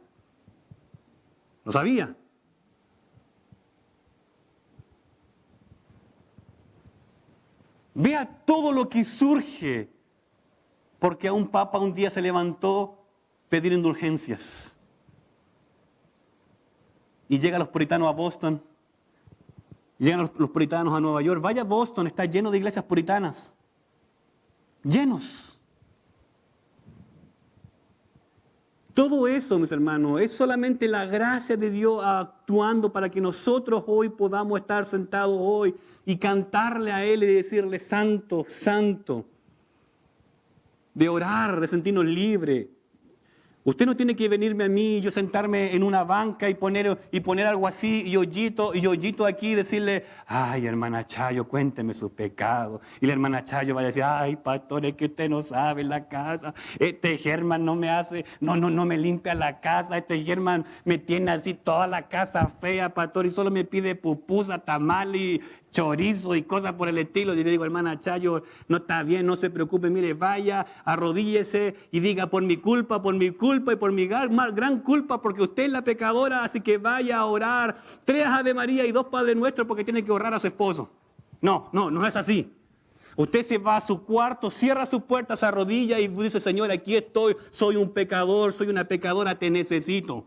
¿Lo sabía? Vea todo lo que surge, porque a un papa un día se levantó a pedir indulgencias. Y llegan los puritanos a Boston, llegan los puritanos a Nueva York. Vaya a Boston, está lleno de iglesias puritanas. Llenos. Todo eso, mis hermanos, es solamente la gracia de Dios actuando para que nosotros hoy podamos estar sentados hoy y cantarle a Él y decirle santo, santo. De orar, de sentirnos libres. Usted no tiene que venirme a mí, yo sentarme en una banca y poner algo así, y hoyito aquí, y decirle, ay, hermana Chayo, cuénteme sus pecados. Y la hermana Chayo va a decir, ay, pastor, es que usted no sabe la casa. Este Germán no me limpia la casa. Este Germán me tiene así toda la casa fea, pastor, y solo me pide pupusa, tamal y chorizo y cosas por el estilo. Y le digo, hermana Chayo, no está bien, no se preocupe, mire, vaya, arrodíllese y diga, por mi culpa y por mi gran culpa, porque usted es la pecadora, así que vaya a orar 3 Ave María y 2 Padre Nuestro porque tiene que honrar a su esposo. No es así. Usted se va a su cuarto, cierra sus puertas, se arrodilla y dice, Señor, aquí estoy, soy un pecador, soy una pecadora, te necesito.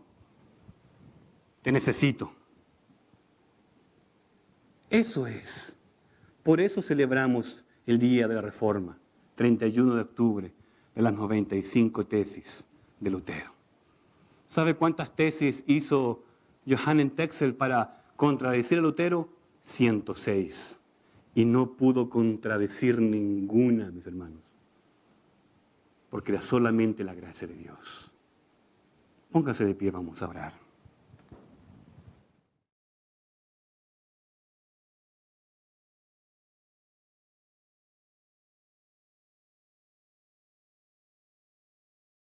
Te necesito. Eso es. Por eso celebramos el Día de la Reforma, 31 de octubre, de las 95 tesis de Lutero. ¿Sabe cuántas tesis hizo Johannes Texel para contradecir a Lutero? 106. Y no pudo contradecir ninguna, mis hermanos, porque era solamente la gracia de Dios. Póngase de pie, vamos a orar.